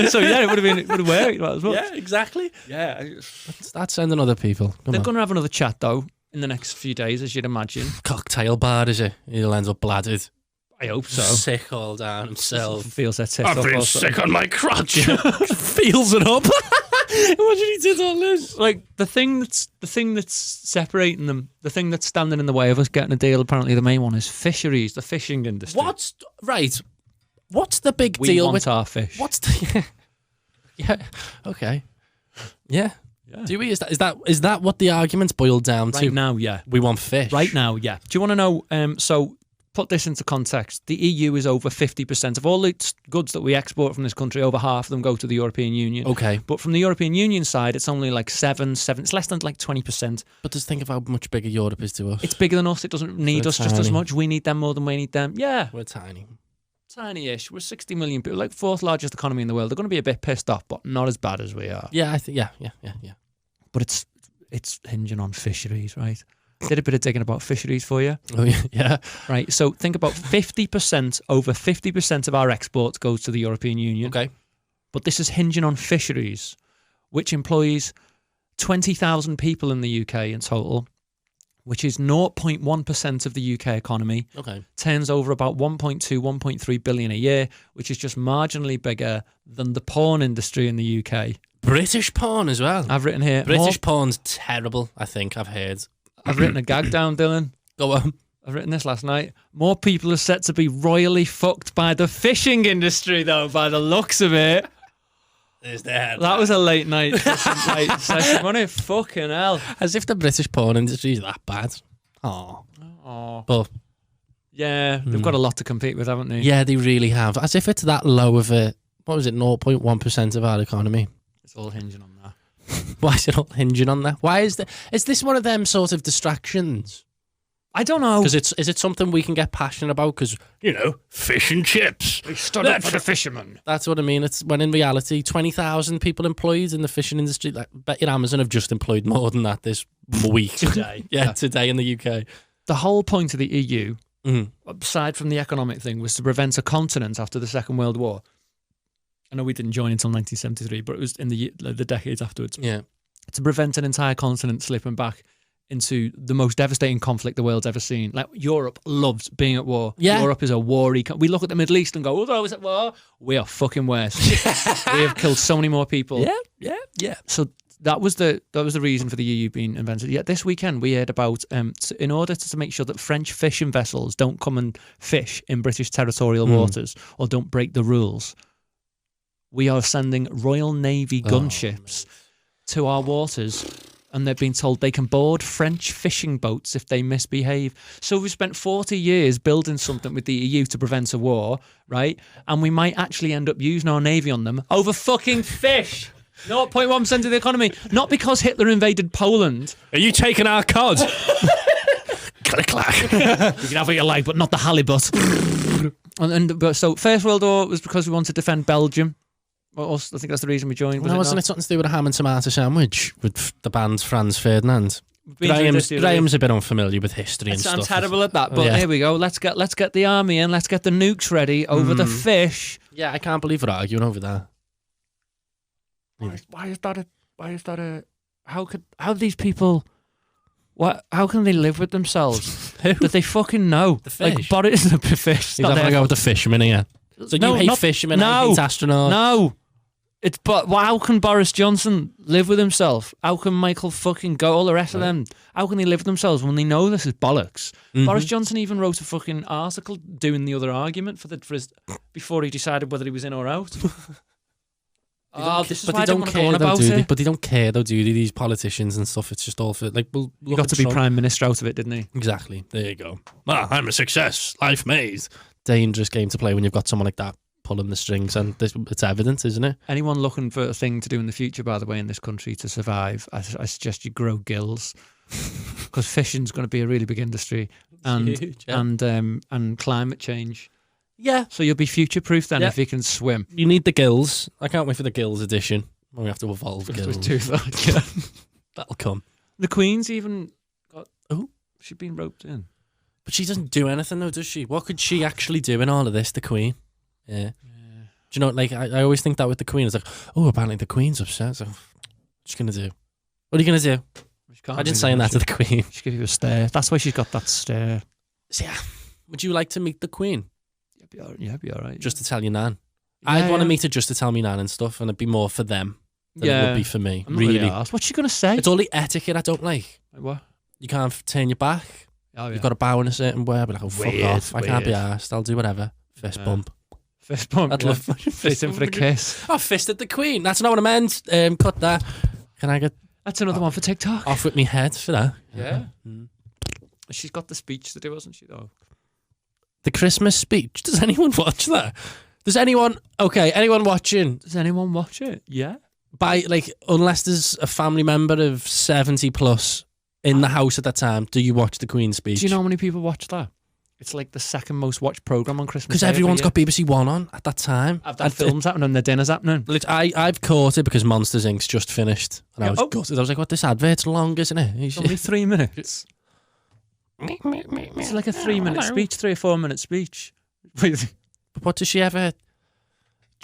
So, yeah, it would have worked. Well. Yeah, exactly. Yeah. That's sending other people. They're going to have another chat, though, in the next few days, as you'd imagine. Cocktail bar, is it? He'll end up bladdered. I hope so. Sick all down himself. Feels that tit I've up been also. sick on my crotch. Feels it up. Imagine he did all this. Like, the thing that's separating them, the thing that's standing in the way of us getting a deal, apparently the main one is fisheries, the fishing industry. What's the big we deal want with our fish? What's the yeah? Okay. Yeah. Do we? Is that what the argument's boiled down to? Right now, yeah. We want fish. Right now, yeah. Do you want to know? So, put this into context. The EU is over 50% of all the goods that we export from this country. Over half of them go to the European Union. Okay. But from the European Union side, it's only like 7. It's less than like 20%. But just think of how much bigger Europe is to us. It's bigger than us. It doesn't need us just as much. We need them more than we need them. Yeah. We're tiny. Tiny-ish. We're 60 million people, like fourth largest economy in the world. They're going to be a bit pissed off, but not as bad as we are. Yeah, I think. Yeah. But it's hinging on fisheries, right? Did a bit of digging about fisheries for you. Oh, yeah. Right, so think about 50%, over 50% of our exports goes to the European Union. Okay. But this is hinging on fisheries, which employs 20,000 people in the UK in total, which is 0.1% of the UK economy. Okay. Turns over about 1.2, 1.3 billion a year, which is just marginally bigger than the porn industry in the UK. British porn as well. I've written here. British porn's terrible, I think, I've heard. I've written a gag down, Dylan. Go on. I've written this last night. More people are set to be royally fucked by the fishing industry, though, by the looks of it. There's that. That was a late night session, wasn't it? Fucking hell. As if the British porn industry is that bad. Oh. But yeah, they've got a lot to compete with, haven't they? yeah, they really have. As if it's that low of a what was it, 0.1% of our economy. It's all hinging on that. Why is it all hinging on that? Why is this one of them sort of distractions? I don't know. Because is it something we can get passionate about? Because, fish and chips. We stood up for the fishermen. That's what I mean. It's when in reality, 20,000 people employed in the fishing industry. Like, bet your Amazon have just employed more than that this week. Today. Today in the UK. The whole point of the EU, aside from the economic thing, was to prevent a continent after the Second World War. I know we didn't join until 1973, but it was in the decades afterwards. Yeah. To prevent an entire continent slipping back into the most devastating conflict the world's ever seen. Like, Europe loves being at war. Yeah. Europe is a war. We look at the Middle East and go, oh, they're always at war. We are fucking worse. We have killed so many more people. Yeah. So that was the reason for the EU being invented. Yet this weekend we heard about, in order to make sure that French fishing vessels don't come and fish in British territorial waters or don't break the rules, we are sending Royal Navy gunships to our waters, and they've been told they can board French fishing boats if they misbehave. So we've spent 40 years building something with the EU to prevent a war, right? And we might actually end up using our Navy on them over fucking fish. 0.1% of the economy. Not because Hitler invaded Poland. Are you taking our cod? Clack. You can have what you like, but not the halibut. So First World War was because we wanted to defend Belgium. I think that's the reason we joined. Wasn't it something to do with a ham and tomato sandwich with the band Franz Ferdinand? Graeme's a bit unfamiliar with history and stuff. Sounds terrible at that, but here we go. Let's get the army in. Let's get the nukes ready over the fish. Yeah, I can't believe we're arguing over that. Why is that a? How these people? How can they live with themselves? Who? That they fucking know. The fish. Like, Boris the fish. He's having a go with the fishermen here. So you hate fishermen, I hate astronauts. No. How can Boris Johnson live with himself? How can Michael fucking go? All the rest of them. How can they live with themselves when they know this is bollocks? Boris Johnson even wrote a fucking article doing the other argument before he decided whether he was in or out. This is why I don't want to go on about it. But they don't care though, do they? These politicians and stuff. It's just all for like. He got to be Prime Minister out of it, didn't he? Exactly. There you go. I'm a success. Life made. Dangerous game to play when you've got someone like that pulling the strings, and it's evident, isn't it? Anyone looking for a thing to do in the future, by the way, in this country to survive, I suggest you grow gills, because fishing's going to be a really big industry, and huge, and climate change. Yeah. So you'll be future-proof then if you can swim. You need the gills. I can't wait for the gills edition when we have to evolve gills. That'll come. The Queen's even got... Oh, she's been roped in. But she doesn't do anything though, does she? What could she actually do in all of this, the Queen? Yeah. Do you know, like, I always think that with the Queen. It's like, oh, apparently the Queen's upset. So, what's she going to do? What are you going to do? Imagine saying that to the Queen. She'll give you a stare. That's why she's got that stare. So, yeah. Would you like to meet the Queen? Yeah, be all right. Just to tell your nan? I'd want to meet her just to tell me nan and stuff, and it'd be more for them than it would be for me. Really. What's she going to say? It's all the etiquette I don't like. Like what? You can't turn your back. Oh, yeah. You've got to bow in a certain way. I'd be like, oh, fuck off. I can't be arsed. I'll do whatever. Fist bump. Fist bump. I'd love fist in for a kiss. Oh, fisted the Queen. That's not what I meant. Cut that. Can I get... That's another one for TikTok. Off with me head for that. Yeah. She's got the speech to do, hasn't she, though? The Christmas speech. Does anyone watch that? Does anyone... Okay, anyone watching? Does anyone watch it? Yeah. Unless there's a family member of 70 plus in the house at that time, do you watch the Queen's speech? Do you know how many people watch that? It's like the second most watched programme on Christmas. Because everyone's got BBC One on at that time. That film's happening and the dinner's happening. I've caught it because Monsters Inc.'s just finished. And I was gutted. I was like, what, this advert's long, isn't it? It's only 3 minutes. It's like a 3-minute speech, 3 or 4 minute speech. But what does she ever...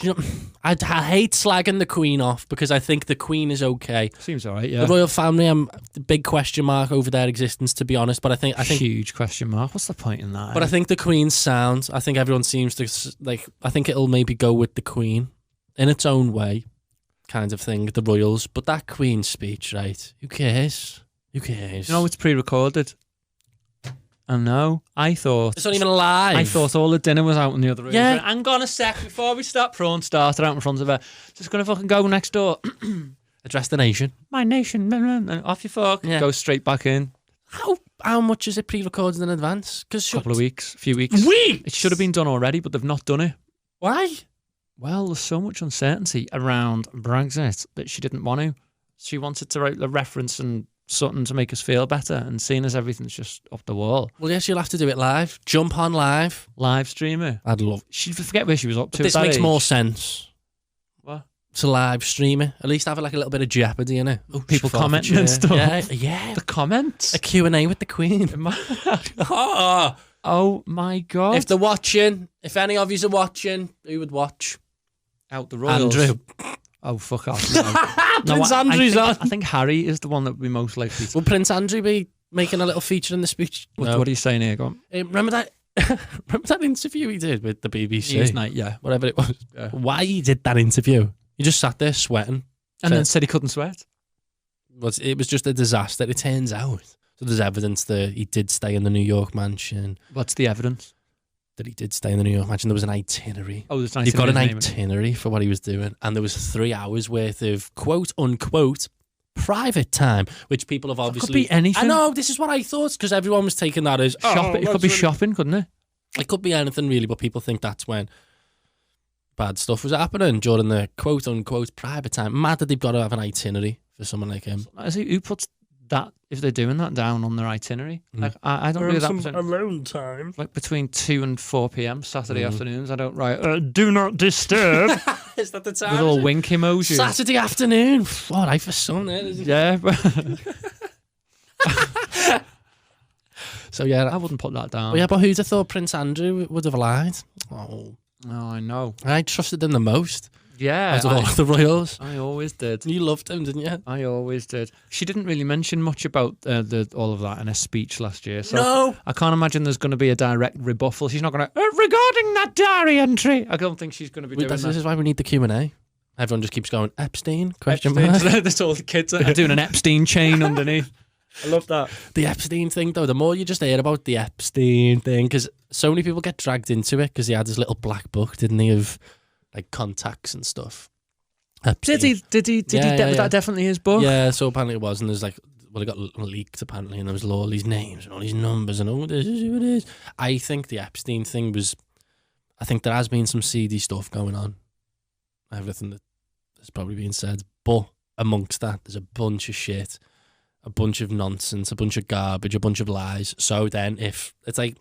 You know, I hate slagging the Queen off because I think the Queen is okay. Seems all right, yeah. The royal family, I'm the big question mark over their existence, to be honest. But I think huge question mark. What's the point in that? But I think the Queen's sound. I think everyone seems to like. I think it'll maybe go with the Queen in its own way, kind of thing. The royals, but that Queen's speech, right? Who cares? Who cares? You know, it's pre-recorded. I know. I thought... It's not even live. I thought all the dinner was out in the other room. Yeah. Hang on a sec before we start. Prawn starter out in front of her. Just going to fucking go next door. Address the nation. My nation. And off you fuck. Yeah. Go straight back in. How much is it pre-recorded in advance? A couple of weeks. A few weeks. It should have been done already, but they've not done it. Why? Well, there's so much uncertainty around Brexit that she didn't want to. She wanted to write a reference and something to make us feel better, and seeing as everything's just up the wall. Well, yes, you'll have to do it live. Jump on live. Live stream it. I'd love. She'd forget where she was up to. But this at that makes age. more sense. What? To live stream it. At least have like a little bit of jeopardy in it. Ooh, People commenting and stuff. Yeah. The comments. A Q&A with the Queen. Oh my God. If they're watching, if any of you are watching, who would watch? Out the Royals. Andrew. Oh, fuck off. No. Prince Andrew's on. I think Harry is the one that would be most likely to. Will Prince Andrew be making a little feature in the speech? No. What are you saying here? Go on. Remember that? Remember that interview he did with the BBC? Newsnight, yeah. Whatever it was. Yeah. Why he did that interview? He just sat there sweating. And then said he couldn't sweat. It was just a disaster, it turns out. So there's evidence that he did stay in the New York mansion. What's the evidence? That he did stay in the New York mansion. There was an itinerary. Oh, there's an They've got an itinerary. itinerary for what he was doing. And there was 3 hours worth of quote unquote private time, which people have obviously. Could be anything. I know, this is what I thought, because everyone was taking that as. It could be shopping, couldn't it? It could be anything really, but people think that's when bad stuff was happening during the quote unquote private time. Mad that they've got to have an itinerary for someone like him. Who puts that, if they're doing that, down on their itinerary? Like, I don't do that. Alone time. Like between 2 and 4 p.m. Saturday afternoons, I don't write, do not disturb. Is that the time? With all wink emojis. Saturday afternoon. All right for some there, isn't it? Yeah. So yeah, I wouldn't put that down. yeah, but who'd have thought Prince Andrew would have lied? Oh, I know. I trusted him the most. Yeah. Out of all the royals. I always did. You loved him, didn't you? I always did. She didn't really mention much about all of that in her speech last year. So No. I can't imagine there's going to be a direct rebuffal. She's not going to, regarding that diary entry. I don't think she's going to be doing This that. is why we need the Q&A. Everyone just keeps going, Epstein? Question Epstein. mark. There's all the kids are doing an Epstein chain underneath. I love that. The Epstein thing, though, the more you just hear about the Epstein thing, because so many people get dragged into it, because he had his little black book, didn't he, of like contacts and stuff. Epstein. Did he? Was that definitely his book? Yeah, so apparently it was, and there's like, well, it got leaked apparently, and there was all these names and all these numbers and oh, this is who it is. I think the Epstein thing was, I think there has been some seedy stuff going on. Everything that has probably been said, but amongst that, there's a bunch of shit, a bunch of nonsense, a bunch of garbage, a bunch of lies. So then, if it's like,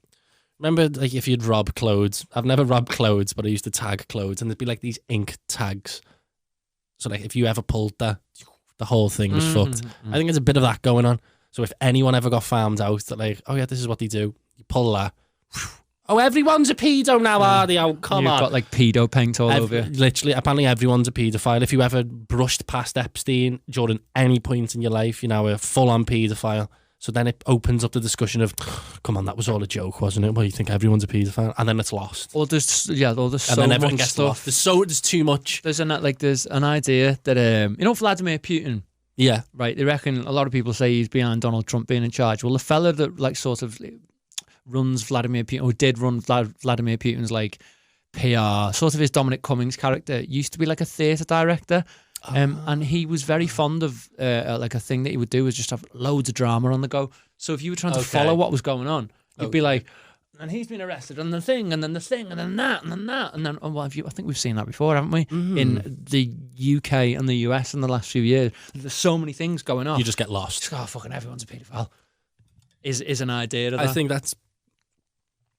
remember, like if you'd rob clothes, I've never robbed clothes, but I used to tag clothes, and there'd be like these ink tags. So like if you ever pulled that, the whole thing was fucked. I think there's a bit of that going on. So if anyone ever got found out that like, oh yeah, this is what they do, you pull that. Oh, everyone's a pedo now, are they? Oh, come on. You've got like pedo paint all over you. Literally, apparently everyone's a paedophile. If you ever brushed past Epstein during any point in your life, you're now a full-on paedophile. So then it opens up the discussion of, come on, that was all a joke, wasn't it? Well, you think everyone's a paedophile? And then it's lost. Or there's so and then everything much gets stuff. lost. There's too much. There's an idea that Vladimir Putin. Yeah. Right. They reckon a lot of people say he's behind Donald Trump being in charge. Well, the fella that like sort of runs Vladimir Putin, or did run Vladimir Putin's like PR, sort of his Dominic Cummings character, used to be like a theatre director. And he was very fond of like a thing that he would do was just have loads of drama on the go. So if you were trying to follow what was going on, you'd be like, and he's been arrested, and the thing, and then the thing, and then that, and then that, and then I think we've seen that before, haven't we? In the UK and the US in the last few years, there's so many things going on. You just get lost. Fucking everyone's a paedophile. Is an idea of that. I think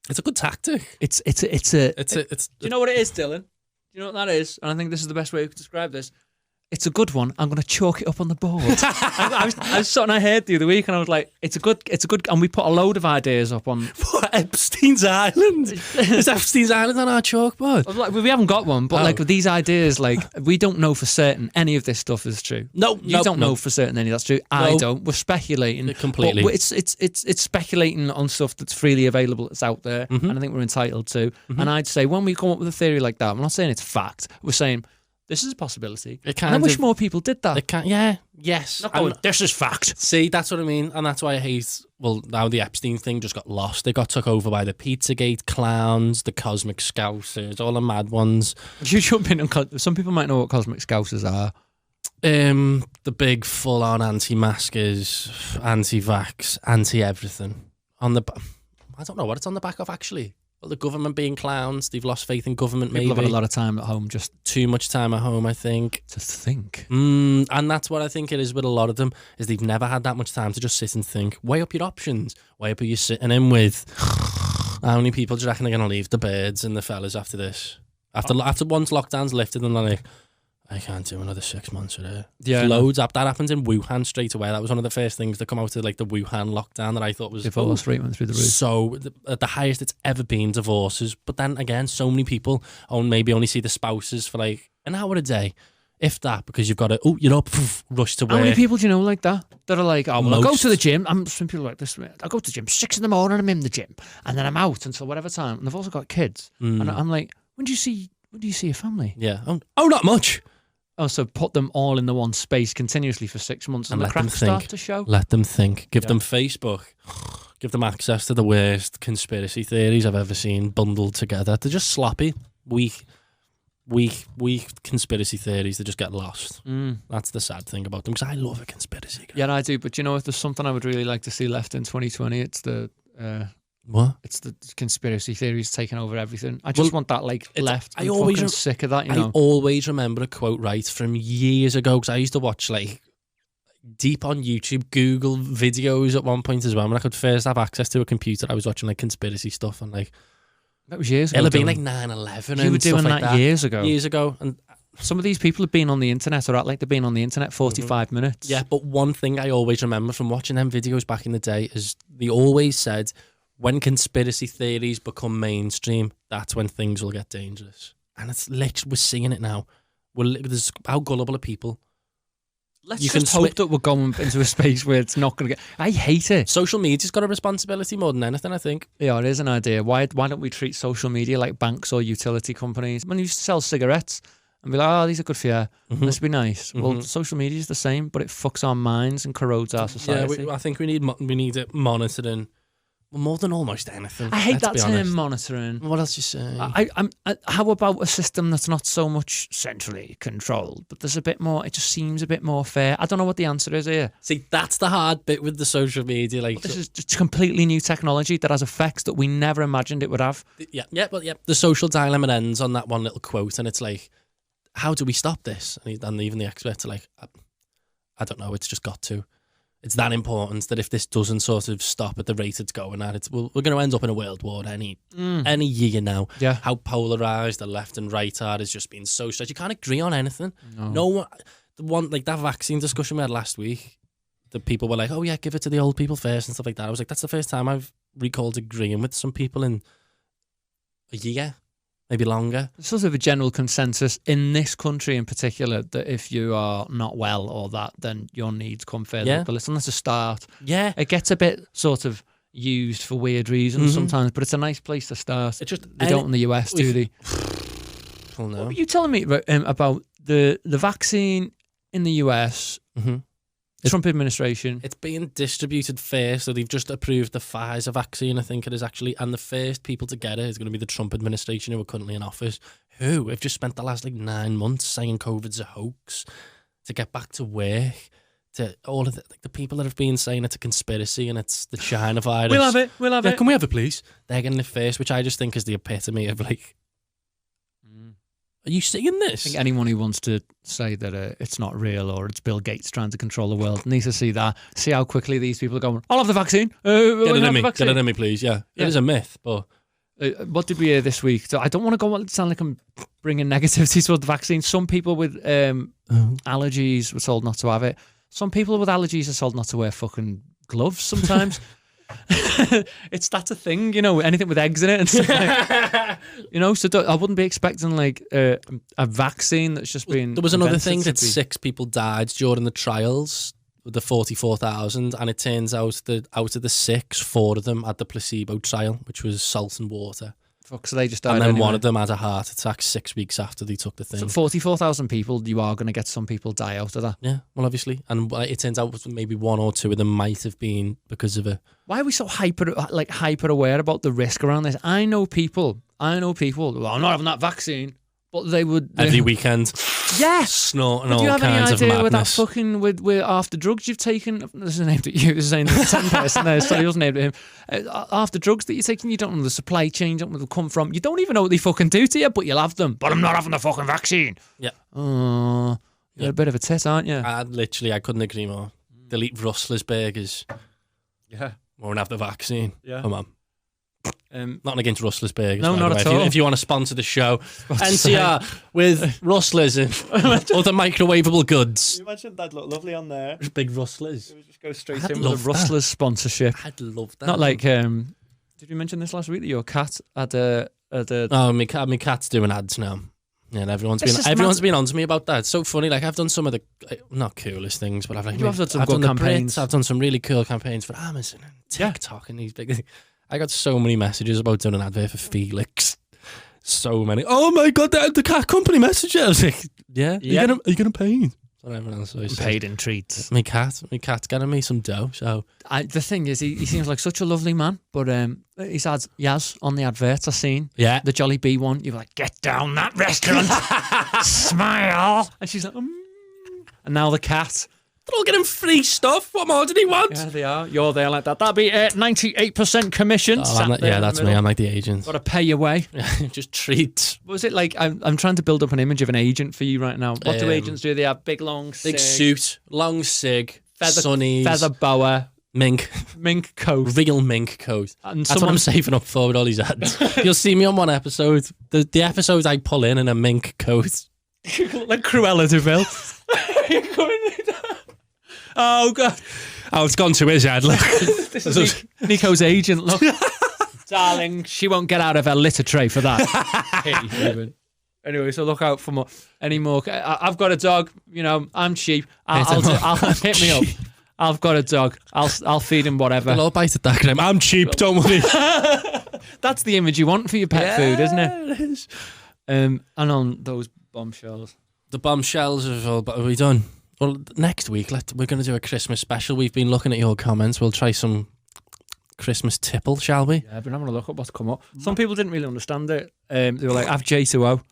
it's a good tactic. It's. Do Do you know what it is, Dylan? Do you know what that is? And I think this is the best way we could describe this. It's a good one. I'm going to chalk it up on the board. I was sitting in my head the other week, and I was like, it's a good, and we put a load of ideas up on. What, Epstein's Island? Is Epstein's Island on our chalkboard? I was like, we haven't got one, but like these ideas, like we don't know for certain any of this stuff is true. You don't know for certain any of that's true. I don't. We're speculating completely. But it's speculating on stuff that's freely available, that's out there, and I think we're entitled to. And I'd say when we come up with a theory like that, I'm not saying it's fact. We're saying, this is a possibility. And I wish more people did that. Yes. Not going, this is fact. See, that's what I mean. And that's why I hate, well, now the Epstein thing just got lost. They got took over by the Pizzagate clowns, the Cosmic Scousers, all the mad ones. You jump in and some people might know what Cosmic Scousers are. The big full-on anti-maskers, anti-vax, anti-everything. I don't know what it's on the back of, actually. Well, the government being clowns, they've lost faith in government. People maybe have had a lot of time at home, just too much time at home, I think. to think. And that's what I think it is with a lot of them, is they've never had that much time to just sit and think. Weigh up your options. Weigh up who you're sitting in with. How many people do you reckon are going to leave the birds and the fellas after this? After once lockdown's lifted and they're like, I can't do another 6 months of it. Yeah, Loads up. That happened in Wuhan straight away. That was one of the first things that come out of like the Wuhan lockdown that I thought was Divorce rate went through the roof. so at the highest it's ever been, divorces. But then again, so many people maybe only see the spouses for like an hour a day, if that, because you've got to you're up, rush to work. How many people do you know like that? That are like, oh, well, I go Most. to the gym. Some people are like this. I go to the gym 6 in the morning. I'm in the gym, and then I'm out until whatever time. And they've also got kids. And I'm like, when do you see your family? Yeah. Oh, not much. Oh, so put them all in the one space continuously for 6 months, and the let them cracks start think. to show. Let them think. Give them Facebook. Give them access to the worst conspiracy theories I've ever seen bundled together. They're just sloppy, weak conspiracy theories that just get lost. That's the sad thing about them, because I love a conspiracy. Yeah, I do. But you know, if there's something I would really like to see left in 2020, it's the What? it's the conspiracy theories taking over everything. I just want that left. I I'm always fucking sick of that. You I know, always remember a quote from years ago, because I used to watch like deep on YouTube, Google videos at one point as well. When I could first have access to a computer, I was watching like conspiracy stuff and like that was years ago. it'll have been like Dylan. 9/11. You were and stuff doing like that years ago. Years ago, and Some of these people have been on the internet, or act like they've been on the internet 45 minutes. yeah. But one thing I always remember from watching them videos back in the day is they always said, when conspiracy theories become mainstream, that's when things will get dangerous. And it's literally, we're seeing it now. There's how gullible are people? Let's just hope that we're going into a space where it's not going to get... I hate it. Social media's got a responsibility more than anything, I think. Yeah, it is an idea. Why don't we treat social media like banks or utility companies? When you used to sell cigarettes and be like, oh, these are good for you, this would be nice. Well, social media is the same, but it fucks our minds and corrodes our society. Yeah, I think we need it monitoring. Well, more than almost anything. I hate that let's be term, honest. monitoring. What else you say? How about a system that's not so much centrally controlled, but there's a bit more, it just seems a bit more fair? I don't know what the answer is here. See, that's the hard bit with the social media. Like, This is just completely new technology that has effects that we never imagined it would have. but the social dilemma ends on that one little quote, and it's like, how do we stop this? And even the experts are like, I don't know, it's just got to. It's that important that if this doesn't sort of stop at the rate it's going at, we're going to end up in a world war any year now. Yeah. How polarised the left and right are has just been so stretched. You can't agree on anything. No one, the one like that vaccine discussion we had last week, the people were like, oh yeah, give it to the old people first and stuff like that. I was like, that's the first time I've recalled agreeing with some people in a year. Maybe longer. There's sort of a general consensus in this country in particular that if you are not well or that, then your needs come further up the list. And that's a start. Yeah. It gets a bit sort of used for weird reasons sometimes, but it's a nice place to start. It's just they don't in the US, do they? Well, no. What were you telling me about the vaccine in the US? The Trump administration. It's being distributed first, so they've just approved the Pfizer vaccine, I think it is actually, and the first people to get it is going to be the Trump administration who are currently in office, who have just spent the last 9 months saying COVID's a hoax, to get back to work, to all of the people that have been saying it's a conspiracy and it's the China virus. We'll have it. Can we have it, please? They're getting it first, which I just think is the epitome of like, are you seeing this? I think anyone who wants to say that it's not real or it's Bill Gates trying to control the world needs to see that. See how quickly these people are going, I'll have the vaccine. Get it in me, please. Yeah. It is a myth, but... what did we hear this week? So I don't want to go on sound like I'm bringing negativity towards the vaccine. Some people with allergies were told not to have it. Some people with allergies are told not to wear fucking gloves sometimes. That's a thing, you know, anything with eggs in it and stuff like, you know, so I wouldn't be expecting like a vaccine that's just been... There was another thing that 6 people died during the trials, the 44,000, and it turns out that out of the 6, 4 of them had the placebo trial, which was salt and water. Fuck, so they just died and then anyway. one of them had a heart attack 6 weeks after they took the thing. So 44,000 people, you are going to get some people die out of that. Yeah, well, obviously. And it turns out maybe 1 or 2 of them might have been because of it. Why are we so hyper aware about the risk around this? I know people, well, I'm not having that vaccine, but they would... Every weekend. Yeah. snorting Do all you have any kinds of idea with that madness. fucking with after drugs you've taken? This is named at you. This is named at 10 person there. Sorry, it wasn't named at him. After drugs that you're taking, you don't know where the supply chain, don't know where they'll come from. You don't even know what they fucking do to you, but you'll have them. But I'm not having the fucking vaccine. Yeah. Oh, you're a bit of a tit, aren't you? I couldn't agree more. Delete Rustler's burgers. Yeah. Won't have the vaccine. Yeah. Come on. Not against Rustler's burgers. No, by the not way. at all. If you want to sponsor the show, NTR with Rustlers and other microwavable goods. You imagine that'd look lovely on there. Big Rustlers. It would just go straight I'd in with love a Rustlers sponsorship. I'd love that. Not like, did you mention this last week that your cat had a Oh, my cat's doing ads now. Yeah, and everyone's It's just been on to me about that. It's so funny. Like I've done some of the not coolest things, but I've You have done some good done campaigns. I've done some really cool campaigns for Amazon and TikTok and these big things. I got so many messages about doing an advert for Felix. So many. Oh my god, the cat company messaged. I was like, yeah. Are you gonna pay me? What everyone else always says. paid in treats. My cat's getting me some dough. So The thing is, he seems like such a lovely man, but he's had Yaz on the adverts I've seen. yeah, The Jolly Bee one. You were like, get down that restaurant, smile. And she's like, And now the cat. they're all getting free stuff. What more did he want? Yeah, they are. You're there like that. That'd be 98% commission. That's me. I'm like the agent. Got to pay your way. Just treats. What was it like? I'm trying to build up an image of an agent for you right now. What do agents do? They have big, long, Big sig, suit, long sig, feather, sunnies, feather boa, mink, mink coat. real mink coat. And That's what I'm saving up for with all these ads. You'll see me on one episode. The episodes I pull in a mink coat. like Cruella de Vil. Oh, God. Oh, it's gone to his head. Look. This is Nico's agent. Look. Darling, she won't get out of her litter tray for that. Anyway, so look out for any more. I've got a dog. You know, I'm cheap. I'll hit me up. I've got a dog. I'll feed him whatever. They'll all bite at that, Graeme. I'm cheap, don't worry. That's the image you want for your pet food, isn't it? It is. And on those bombshells. The bombshells are we done? Well, next week we're going to do a Christmas special. We've been looking at your comments. We'll try some Christmas tipple, shall we? Yeah, I've been having a look at what's come up. Some people didn't really understand it. They were like, have J2O.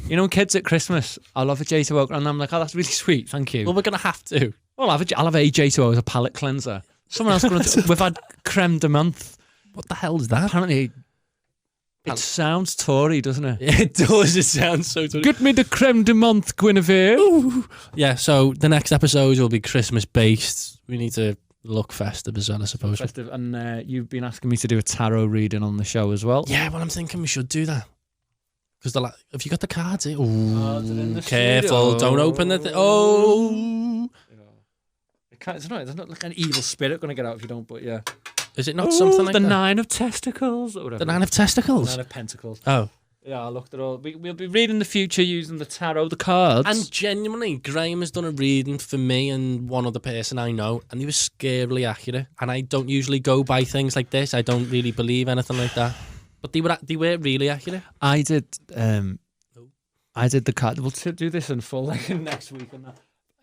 You know, kids at Christmas, I love a J2O. And I'm like, oh, that's really sweet. Thank you. Well, we're going to have to. Well, I'll have a J2O as a palate cleanser. Someone else going to. We've had creme de menthe. What the hell is that? Apparently, it sounds Tory, doesn't it? It does. It sounds so Tory. Get me the creme de menthe, Guinevere. Ooh. Yeah, so the next episodes will be Christmas based. We need to look festive as well, I suppose. Festive. And you've been asking me to do a tarot reading on the show as well. Yeah, well, I'm thinking we should do that. Because they're like, have you got the cards here? they're in the Careful, studio. don't open the thing. Oh. There's not like an evil spirit going to get out if you don't, but yeah. Is it not something like the that? 9 of testicles or whatever. The 9 of testicles? 9 of pentacles. Oh. Yeah, I looked at all. We'll be reading the future using the tarot, the cards. And genuinely, Graeme has done a reading for me and one other person I know, and he was scarily accurate. And I don't usually go by things like this. I don't really believe anything like that. But they were really accurate. I did the card. We'll do this in full like next week.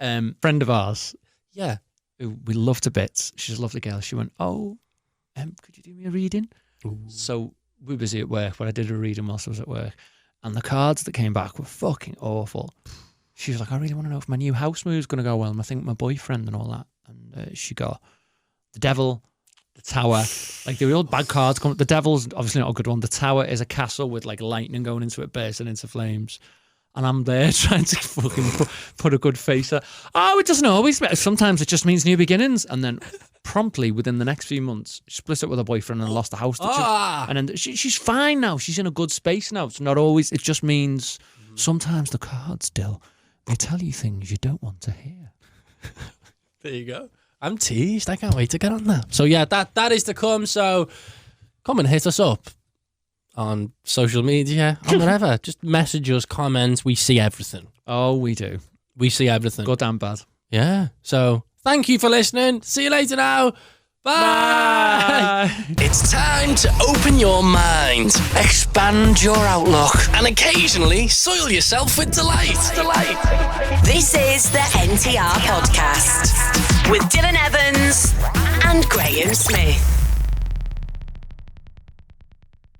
And friend of ours, Yeah. who we love to bits. She's a lovely girl. She went, could you do me a reading? Ooh. So we were busy at work, but I did a reading whilst I was at work. And the cards that came back were fucking awful. She was like, I really want to know if my new house move is going to go well. And I think my boyfriend and all that. And she got the devil, the tower. Like, they were all bad cards. The devil's obviously not a good one. The tower is a castle with like lightning going into it, bursting into flames. And I'm there trying to fucking put a good face up. Oh, it doesn't always. Sometimes it just means new beginnings. And then promptly within the next few months, she split up with her boyfriend and lost the house. And then she's fine now. She's in a good space now. It's not always. It just means sometimes the cards still, they tell you things you don't want to hear. There you go. I'm teased. I can't wait to get on that. So yeah, that is to come. So come and hit us up on social media, on whatever. Just message us, comments. We see everything. Oh, we do. We see everything. Good and bad. Yeah. So thank you for listening. See you later now. Bye. It's time to open your mind, expand your outlook, and occasionally soil yourself with delight. This is the NTR podcast with Dylan Evans and Graeme Smith.